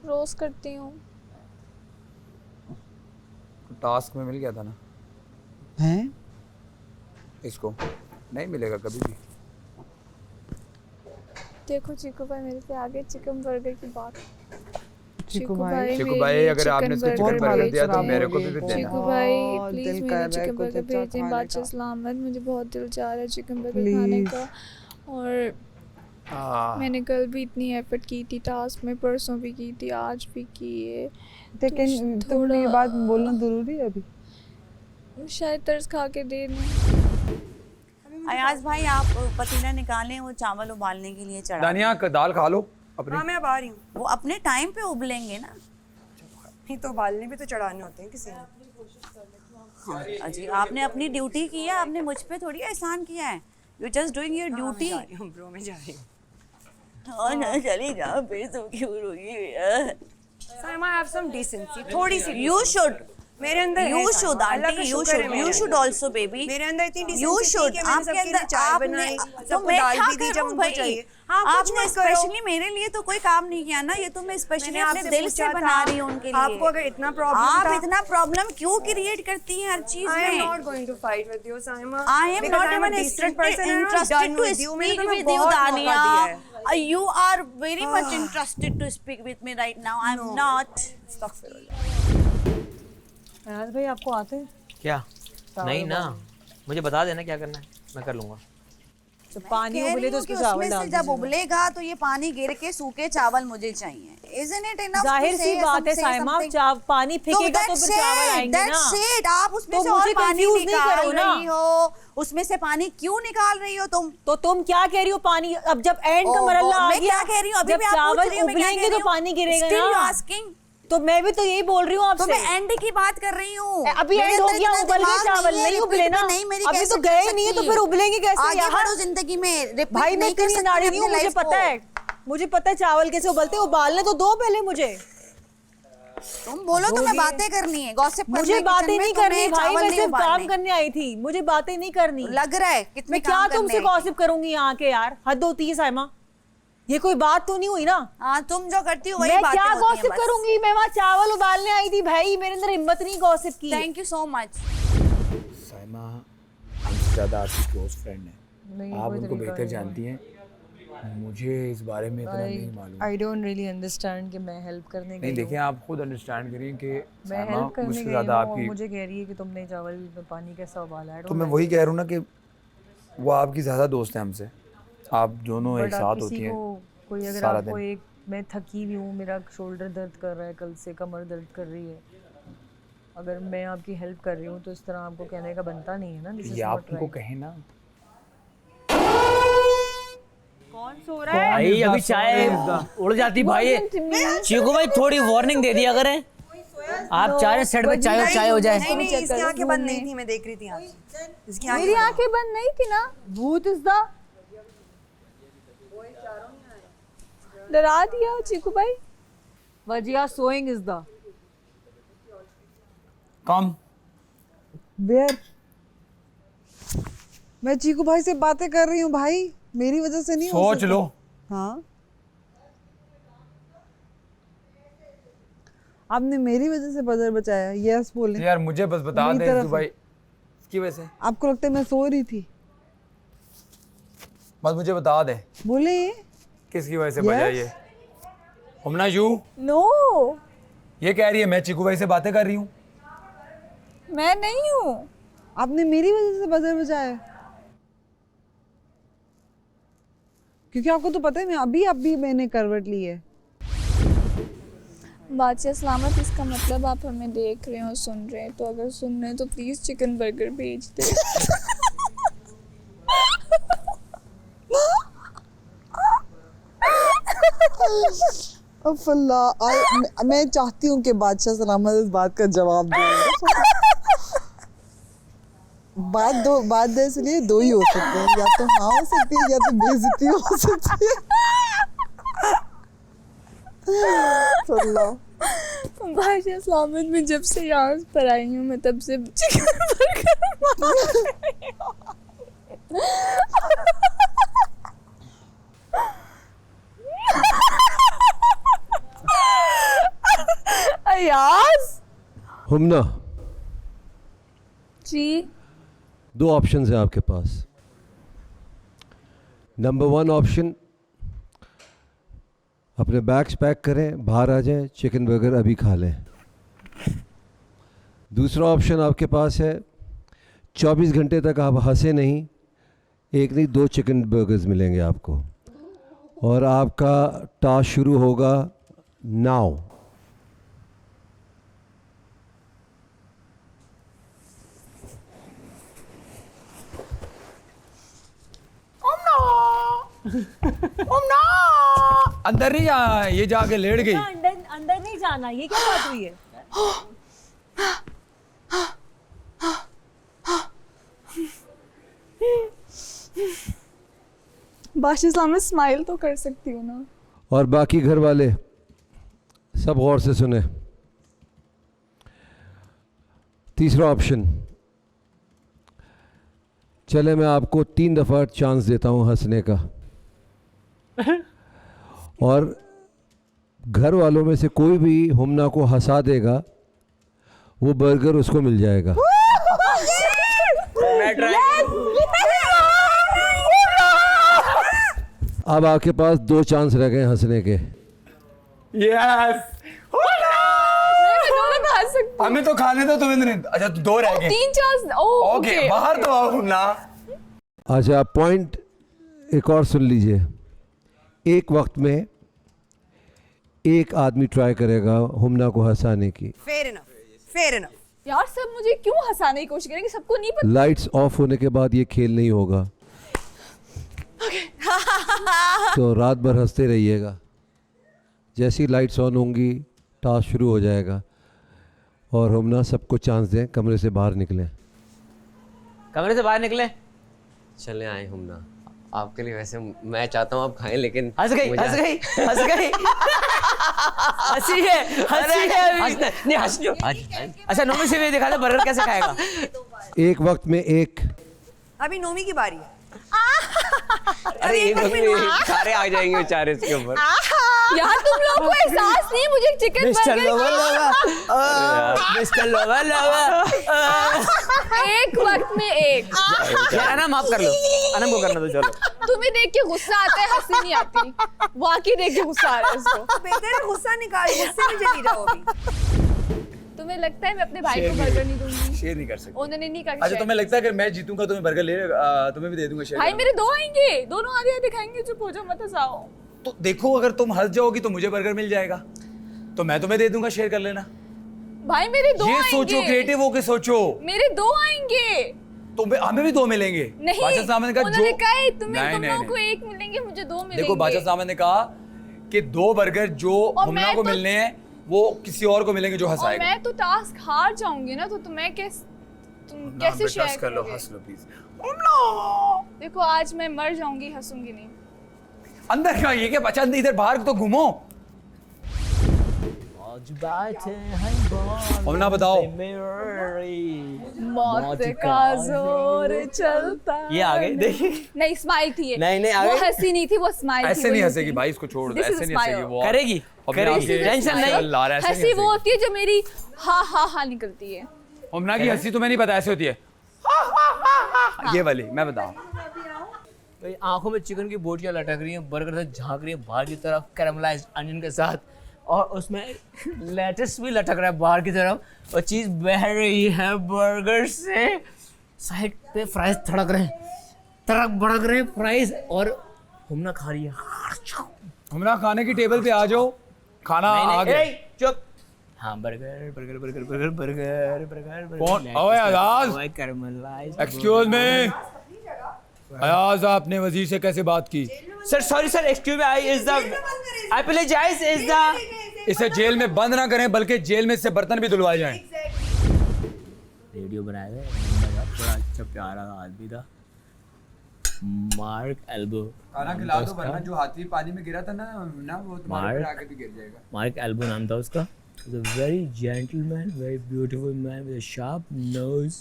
रोज करती हूँ।
टास्क में मिल गया था ना
हैं?
इसको, नहीं मिलेगा कभी भी।
देखो चीकू भाई मेरे से आगे चिकन बर्गर की बात।
चिकू भाई,
चिकू
मेरे
भाई,
लिए
अगर आपने इसको चिकन
बहुत
बर्गर
हालत
दिया तो
खराब
मेरे
हो
को भी
गई।
फिर देना।
चिकू भाई
बहुत
प्लीज
दिल
मेरे
कर
लिए
रहा है
चिकन
कुछ
बर्गर
अच्छा
भेजें।
खाने
बादशाह
का।
सलामत, मुझे बहुत दिल चाह रहा है चिकन बर्गर
Please.
खाने का। और मैंने कल भी इतनी एफर्ट की थी टास्क में, परसों भी की थी, आज भी की है।
लेकिन तुमने ये बात बोलना जरूरी है अभी?
शायद तरस खा के दे नहीं।
अयाज भाई आप पतीला निकालें, वो चावल उबालने के लिए चढ़ा।
दानिया दाल खा लो अपनी।
हाँ मैं अब आ रही हूँ।
वो अपने टाइम पे उबलेंगे ना।
नहीं तो उबालने भी तो चढ़ाने होते हैं किसी ने।
हाँ अजी, आपने अपनी ड्यूटी की है, आपने मुझ पे थोड़ी एहसान किया है। You just doing your duty.
Bro मैं जा रही हूँ।
और ना चली जाओ फिर तो क्यों रोगी?
साइमा हैव सम डिसेंसी, थोड़ी सी।
You should.
मेरे अंदर है
You
साइमा,
should,
अल्लाह का
auntie. You
शुक्र है
should.
मेरे
You should
अंदर।
also, baby.
मेरे अंदर इतनी डिसेंसी
You should.
कि मैंने
आपके
सबके लिए
अंदर
चाय
आपने
बनाई,
तो
सबको
मैं
दाल
क्या
भी दी जब
करूं
उनको
भाई?
चाहिए। हाँ कुछ
आपने
मत करो।
स्पेशली मेरे लिए तो कोई काम नहीं किया ना, ये तो मैं स्पेशली
मैंने
अपने
आपसे
दिल से
पूछा
बना
था,
रही हूँ उनके लिए।
आपको अगर इतना प्रॉब्लम
आप
था,
इतना प्रॉब्लम क्यों क्रिएट करती हैं हर चीज
I am
में?
not going to fight with you, Saima.
I am
Because
not
I am a
even
decent
interested
person and I'm
to
done with you.
speak
मैंने तुम्हें
with you,
बहुत मौका दिया है।
Dania. You are very much interested to speak with me right now. I'm not.
Ayaz भाई आपको आते हैं?
क्या? नहीं ना, मुझे बता देना क्या करना है, मैं कर लूँगा।
तो पानी
कह
उबले
रही
तो
हूँ
उसमें
कि
चावल
उसमें
डाल
से जब
दीजिएगा।
उबलेगा तो ये पानी गिर के सूखे चावल मुझे चाहिए। Isn't it enough to
जाहिर सी
say
बात है
say
साइमा,
something?
पानी फेंकेगा तो
that's
फिर चावल
it,
आएंगे ना।
that's it. आप उसमें
तो
से और
मुझे
पानी
confuse नहीं
निकाल
करो ना।
रही हो, उसमें से पानी क्यों निकाल रही हो तुम?
तो तुम क्या कह रही हो? पानी अब जब एंड का
ओहो,
मरल्ला आ
मैं
गया,
क्या कह रही हूँ? अभी
जब
भी आप पूछ
चावल
रही हो, मैं क्या
उबलेंगे
कह रही
तो
हूँ?
पानी गिरेगा
Still you
ना।
asking?
तो मैं भी तो यही बोल रही हूँ
तो
आपसे।
मैं एंड की बात कर रही हूँ।
अभी
मेरे
एंड हो
अंदर
गया,
इतना
उबल गए
दिमाग
चावल,
नहीं है,
नहीं उबले
repeat
ना।
नहीं मेरी
अभी
कैसे
तो
चल
गए नहीं है तो
सकती?
फिर उबलेंगे कैसे
आगे
यार?
बढ़ो जिंदगी में, repeat
भाई मैं
नहीं कर
इतनी
सकती
नाड़ी
मैं
नहीं हूँ,
अपनी
मुझे
life
पता
को।
है, मुझे पता है चावल कैसे उबलते हैं। उबालने तो दो पहले मुझे।
तुम बोलो तो मैं बातें करनी है, गॉसिप करनी है
मुझे
किचन
बातें
में,
नहीं
तुम्हें
करनी भाई,
चावल
मैं
नहीं
सिर्फ काम
उबालने।
करने आई थी, मुझे बातें नहीं करनी।
लग रहा है कितने
मैं क्या
काम
तुमसे
करने आई
गॉसिप करूंगी यहाँ के यार? हद होती है साइमा, ये कोई बात तो नहीं हुई ना।
हाँ तुम जो करती हो वही
मैं
बातें
क्या
होती हैं
गॉसिप
बस।
करूंगी? मैं वहाँ चावल उबालने आई थी भाई, मेरे अंदर हिम्मत नहीं गॉसिप की।
Thank you so much.
Saima हमसे ज़्यादा आपकी क्लोज फ्रेंड है, आप उनको बेहतर जानती हैं। मुझे इस बारे में इतना नहीं मालूम।
आई डोंट रियली अंडरस्टैंड कि मैं हेल्प करने
नहीं देखिए, आप खुद अंडरस्टैंड करिए कि
मैं
साइमा
हेल्प करने
मुझसे
गई
ज़्यादा
हूँ,
आपकी।
मुझे कह रही है कि तुमने चावल में पानी कैसा उबाला है।
तो मैं वही कह रहा हूँ ना कि वो आपकी ज़्यादा दोस्त है हमसे, आप दोनों एक साथ होती हैं
कोई अगर
सारा
आपको
दिन।
एक, मैं थकी हुई हूँ, मेरा शोल्डर दर्द कर रहा है, कल से कमर दर्द कर रही है, अगर मैं आपकी हेल्प कर रही हूँ तो इस तरह आपको कहने का बनता नहीं है ना। This is
ये आप
not
उनको
right.
कहें ना।
कौन सो रहा है?
भाई अभी चाय उड़ जाती भाई। चीकू भाई थोड़ी वार्निंग दे दिया करें, आप चाह रहे सेट पे चाय और चाय हो जाए।
नहीं नहीं, इसकी आंखें बंद नहीं थी, मैं देख रही थी आंखें। इसकी
मेरी आंखें बंद नहीं थी ना। भूत इस दा डरा दिया चीकू भाई। Wajiha showing is the
come
where मैं चीकू भाई से बातें कर रही हूँ भाई, मेरी वजह से नहीं हो
सोच
सकता।
लो।
हाँ आपने मेरी वजह से बजर बचाया। यस बोले
यार मुझे बस बता
मेरी
दे
तरफ
कि भाई इसकी वजह से।
आपको लगता है मैं सो रही थी?
बस मुझे बता दे
बोले
किसकी वजह से
Yes?
बजा ये। हमना यू
नो
ये कह रही है मैं चीकू भाई से बातें कर रही हूँ।
मैं नहीं हूँ।
आपने मेरी वजह से बजर बजाया क्योंकि आपको तो पता है मैं अभी मैंने करवट ली है।
बादशाह सलामत, इसका मतलब आप हमें देख रहे हो, सुन रहे हैं, तो अगर सुन रहे हैं तो प्लीज चिकन बर्गर भेज दे।
अल्लाह मैं चाहती हूँ कि बादशाह सलामत इस बात का जवाब दे। बात दे इसलिए दो ही हो सकते हैं, या तो हाँ हो सकती है या तो बेइज्जती हो सकती है। अल्लाह
बादशाह सलामत, मैं जब से यहाँ पर आई हूँ मैं तब से चिकन बर्गर मांग रही हूँ। अयाज
हुमना
जी,
दो ऑप्शंस हैं आपके पास। नंबर 1 ऑप्शन, अपने बैग्स पैक करें, बाहर आ जाएं, चिकन बर्गर अभी खा लें। दूसरा ऑप्शन आपके पास है, 24 घंटे तक आप हंसे नहीं, एक नहीं 2 चिकन बर्गर्स मिलेंगे आपको, और आपका टास्क शुरू होगा नाउ।
अंदर नहीं जा, ये जाके लेट गई।
अंदर अंदर नहीं जाना, ये क्या बात हुई है?
बाशिसा में स्माइल तो कर सकती हूँ ना।
और बाकी घर वाले सब गौर से सुने। तीसरा ऑप्शन, चले मैं आपको 3 दफ़ा चांस देता हूँ हंसने का, और घर वालों में से कोई भी हुमना को हंसा देगा वो बर्गर उसको मिल जाएगा। अब आपके पास 2 चांस रह गए हंसने के।
यस, हमें तो खाने दो तुम्हें नहीं। अच्छा 2 रह गए।
3 चांस।
ओके, बाहर तो आओ ना।
अच्छा पॉइंट एक और सुन लीजिए। एक वक्त में एक आदमी ट्राई करेगा हुमना को हंसाने की।
Fair enough.
यार सब मुझे क्यों हंसाने की कोशिश करेंगे, सबको नहीं पता।
लाइट्स ऑफ होने के बाद ये खेल नहीं होगा। तो रात भर हंसते रहिएगा। जैसी लाइट्स ऑन होंगी टास्क शुरू हो जाएगा। और हुमना सबको चांस दें, कमरे से बाहर निकलें।
कमरे से बाहर निकले।
चले आए हुमना, आपके लिए वैसे मैं चाहता हूँ आप खाएं, लेकिन
हंस गई। हंसी है नहीं हंस जो। अच्छा नोमी से भी दिखा दे बर्गर कैसे खाएगा।
एक वक्त में एक।
अभी नोमी की बारी है।
अरे एक सारे आ जाएंगे बेचारे इसके ऊपर।
यार तुम लोगों को एहसास नहीं, मुझे चिकन
मिस्टर लोवर
एक वक्त में एक।
यार अनम माफ कर लो, अनम को करना तो चलो।
तुम्हें देख के गुस्सा आता है, हंसी नहीं आती। वाकई देख के गुस्सा आ रहा है इसको।
बेहतर है गुस्सा निकाल, गुस्से में चली जाओ अभी।
तुम्हें लगता है मैं अपने भाई को बर्गर नहीं दूंगी?
शेयर नहीं कर सकते।
उन्होंने नहीं कहा।
अच्छा तुम्हें लगता है कि मैं जीतूंगा तुम्हें बर्गर तुम्हें भी दे दूंगा शेयर?
भाई मेरे 2 आएंगे, दोनों आधे आधे खाएंगे। चुप हो जाओ, मत हंसाओ।
तो देखो अगर तुम हंस जाओगी तो मुझे बर्गर मिल जाएगा, तो मैं तुम्हें दे दूंगा, शेयर कर लेना।
भाई मेरे 2
ये
आएंगे।
सोचो, क्रिएटिव होके सोचो।
मेरे 2 आएंगे।
तो हमें भी 2 मिलेंगे।
नहीं,
बादशाह साहब ने कहा
उन्होंने
जो
कहा तुम्हें तुम
नहीं,
लोगों
नहीं।
को 1 मिलेंगे, मुझे 2 मिलेंगे।
देखो बादशाह साहब ने कहा कि 2 बर्गर जो हुमना को मिलने हैं वो किसी और को मिलेंगे जो हंसाएगा।
मैं तो टास्क हार जाऊंगी ना, तो मैं कैसे शेयर
कर लो,
करोगे?
हंस लो प्लीज।
देखो आज मैं मर जाऊंगी, हंसूंगी नहीं।
अंदर का ये क्या बचा, इधर बाहर तो घूमो। हुमना बताओ।
मौत का जोर चलता।
ये आ गई, देखिए।
नहीं स्माइल थी ये।
नहीं आ
वो
गई।
हंसी नहीं थी, वो स्माइल थी।
ऐसे नहीं हंसेगी भाई, इसको छोड़ दो। ऐसे नहीं हंसेगी वो।
करेगी टेंशन नहीं।
हंसी वो होती है जो मेरी हा निकलती है।
हुमना की हंसी तुम्हें नहीं पता ऐसे होती है, ये वाली मैं बताऊं।
भाई आंखों में चिकन की बोटियां लटक रही हैं, बर्गर से झांक रही हैं बाहर की तरफ कैरामलाइज्ड अनियन के साथ, और उसमें लेटस भी लटक रहा है बाहर की तरफ, और चीज़ बह रही है बर्गर से। साइड पे फ्राइज तड़क रहे हैं, तड़क भड़क रहे फ्राइज, और हुमना खा रही है।
हुमना खाने की टेबल पे आ जाओ, खाना आ गया।
चुप। हाँ burger burger burger burger burger burger.
कौन? ओए Azad,
caramelized.
Excuse me Ayaz, आपने वजीर से कैसे बात की?
Sir sorry sir, excuse me, I apologize is the.
इसे जेल में बंद ना करें, बल्कि जेल में से बर्तन भी धुलवाए जाएं।
रेडियो बनाया है, बड़ा अच्छा प्यारा आदमी था, मार्क एल्बो।
खाना खिला दो वरना जो हाथी पानी में गिरा था ना वो तुम्हारे ऊपर आके भी गिर जाएगा।
मार्क एल्बो नाम था उसका। He's a very gentleman, very beautiful man with a sharp nose.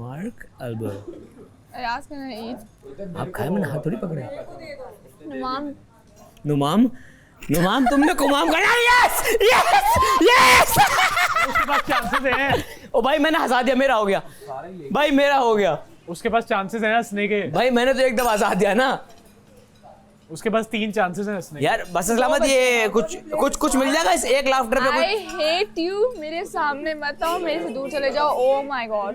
Mark Elbo.
यास मैंने ईद।
आप खाए, मैंने हाथ थोड़ी पकड़े।
नुमाम।
नुमाम नुमाम तुमने कुमाम करा। Yes yes yes.
उसके पास चांसेस हैं।
ओ भाई मैंने हंसा दिया, मेरा हो गया भाई, मेरा हो गया।
उसके पास चांसेस हैं ना हंसने के।
भाई मैंने तो एकदम हंसा दिया ना।
उसके पास 3 चांसेस हैं हंसने के।
यार बस सलामत, ये कुछ मिल जाएगा इस एक लाफ्टर पे।
I hate you, मेरे सामने मत आओ, मेरे से दूर चले जाओ। Oh my God.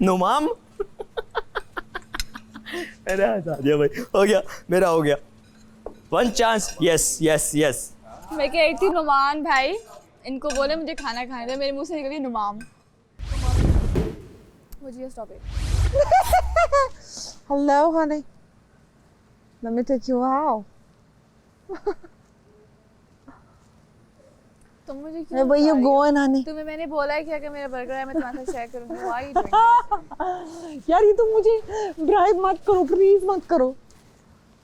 नुमाम मैंने हंसा दिया भाई, हो गया, मेरा हो गया। 1 चांस। Yes yes yes.
मैं कह रही थी नुमान भाई, इनको बोले मुझे खाना खाने दे, मेरे मुंह से निकली नुमाम। Would you stop it?
Hello, honey.
Let me take you out.
तुम मुझे
Hey, where you going, honey?
तुम्हें मैंने बोला है कि अगर मेरा बर्गर है मैं तुम्हारे साथ शेयर करूंगी. Why are you doing this?
यार ये तुम मुझे ब्राइब मत करो, प्लीज मत करो.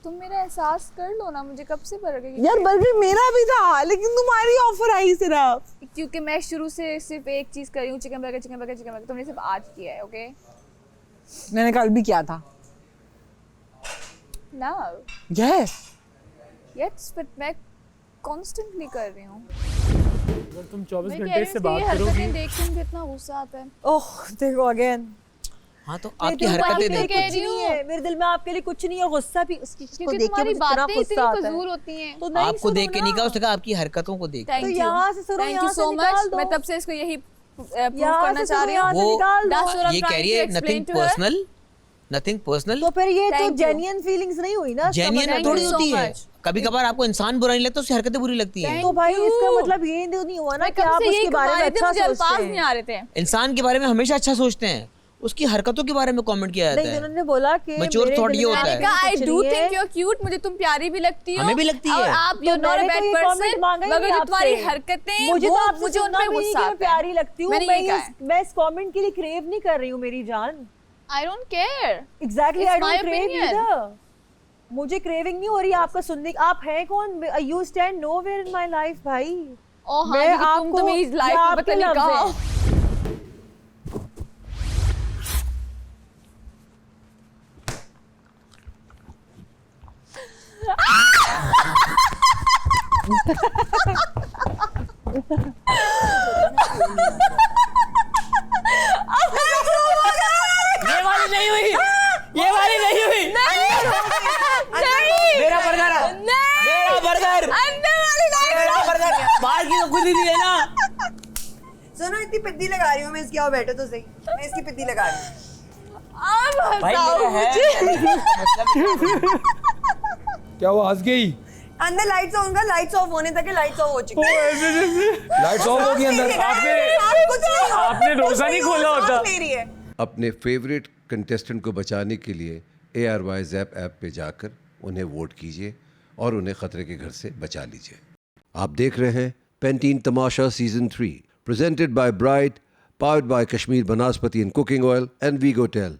तुम मेरा एहसास कर लो ना, मुझे कब से बर्गर की
यार बर्गर मेरा भी था, लेकिन तुम्हारी ऑफर आई सिर्फ.
क्योंकि मैं शुरू से सिर्फ एक चीज कर रही हूँ, chicken burger chicken burger chicken burger. तुमने सिर्फ आज किया है. ओके
मैंने कल भी किया था.
No.
Yes.
Yes, but मैं कॉन्स्टेंटली कर रही हूँ.
अगर तुम 24
मैं कह
घंटे
रही
से
हूँ
बात
कि ये
करोगी
हरकतें देख के मुझे इतना गुस्सा आता है.
ओह देखो अगेन.
हाँ तो आपकी हरकतें
मैं
देखो.
कह रही हूँ
मेरे दिल में आपके लिए कुछ नहीं है, गुस्सा भी उसको
क्योंकि
देख के
तुम्हारी
मुझे इतना
बातें इतनी
गुस्सा आता है.
फजूल होती हैं.
तो नहीं
आपको
सुनो
देख के
ना.
नहीं कहा, उसने कहा आपकी हरकतों को देख.
थैंक
तो
यू.
यहाँ से सुनो,
थैंक
यहाँ
यू
से
सो
निकाल
मच.
दो.
मैं तब से इसको यही प्रूव
यहाँ
करना
से
चाह
सुनो,
रही
यहाँ
हूँ.
से
वो
निकाल दो.
That's what I'm
ये कह
trying
रही
to
है
explain
nothing
to her.
Personal, nothing personal.
तो फिर ये तो
Thank you.
जेन्युइन फीलिंग्स नहीं हुई ना.
जेन्युइन
Thank
थोड़ी
you so
होती है.
much.
कभी कभार आपको इंसान बुरा नहीं लगता, उसकी हरकतें बुरी लगती हैं.
तो भाई
you.
इसका मतलब ये नहीं हुआ ना
मैं
कि
कब
आप
से यही
उसके बारे में
कमा रही थी,
अच्छा
मुझे
सोचते
अल्फाज नहीं
हैं.
आ रहे थे.
इंसान के बारे में हमेशा अच्छा सोचते हैं, उसकी हरकतों के बारे में कमेंट किया जाता
नहीं,
है.
उन्होंने बोला कि
Mature
मेरे
thought
दिल
ये
में
होता है.
आपके
I
कुछ
do
नहीं
think
है.
you're cute. मुझे तुम प्यारी भी लगती हो.
हमें भी लगती
और
है.
आप you're not a
मैंने
bad
तो ये comment
person.
मांगा ही
मगर
नहीं
जो तुम्हारी
आपसे.
हरकतें
मुझे तो
वो
आपसे
मुझे उन
सुनना
पे
भी नहीं
गुस्सा
कि मैं
आता है.
प्यारी लगती हूँ.
मैंने
मैं
यही कहा है.
मैं इस कमेंट के लिए क्रेव नहीं कर रही हूँ मेरी जान.
I don't care.
Exactly
It's
I
my
don't crave
opinion.
Either. मुझे क्रेविंग नहीं हो रही आपका सुनने. आप हैं कौन? You stand nowhere in my life भाई.
ओ हाँ,
मैं
लेकिन तुम
आपको
तो मेरी लाइफ
या
में
आपके
पता नहीं
लफ्ज़
कहाँ.
हैं.
ये वाली नहीं हुई, ये वाली नहीं हुई. मेरा बर्गर, मेरा बर्गर, मेरा बर्गर. बाहर की तो खुद ही नहीं है ना.
सुनो इतनी पिद्दी लगा रही हूँ मैं इसकी. आओ बैठो तो सही. मैं इसकी पिद्दी लगा रही हूँ.
भाई मेरा है.
क्या वो हंस गई?
अंदर लाइट्स ऑन कर. लाइट्स ऑफ होने तक लाइट्स ऑफ हो चुकी है.
लाइट्स ऑफ होगी अंदर.
आपने रोजा नहीं खोला होता.
मेरी है.
अपने फेवरेट कंटेस्टेंट को बचाने के लिए ARY ज़ैप ऐप पे जाकर उन्हें वोट कीजिए और उन्हें खतरे के घर से बचा लीजिए. आप देख रहे हैं Pantene Tamasha season 3 presented by Bright, powered by Kashmir Banaspati and cooking oil and वीगोटेल.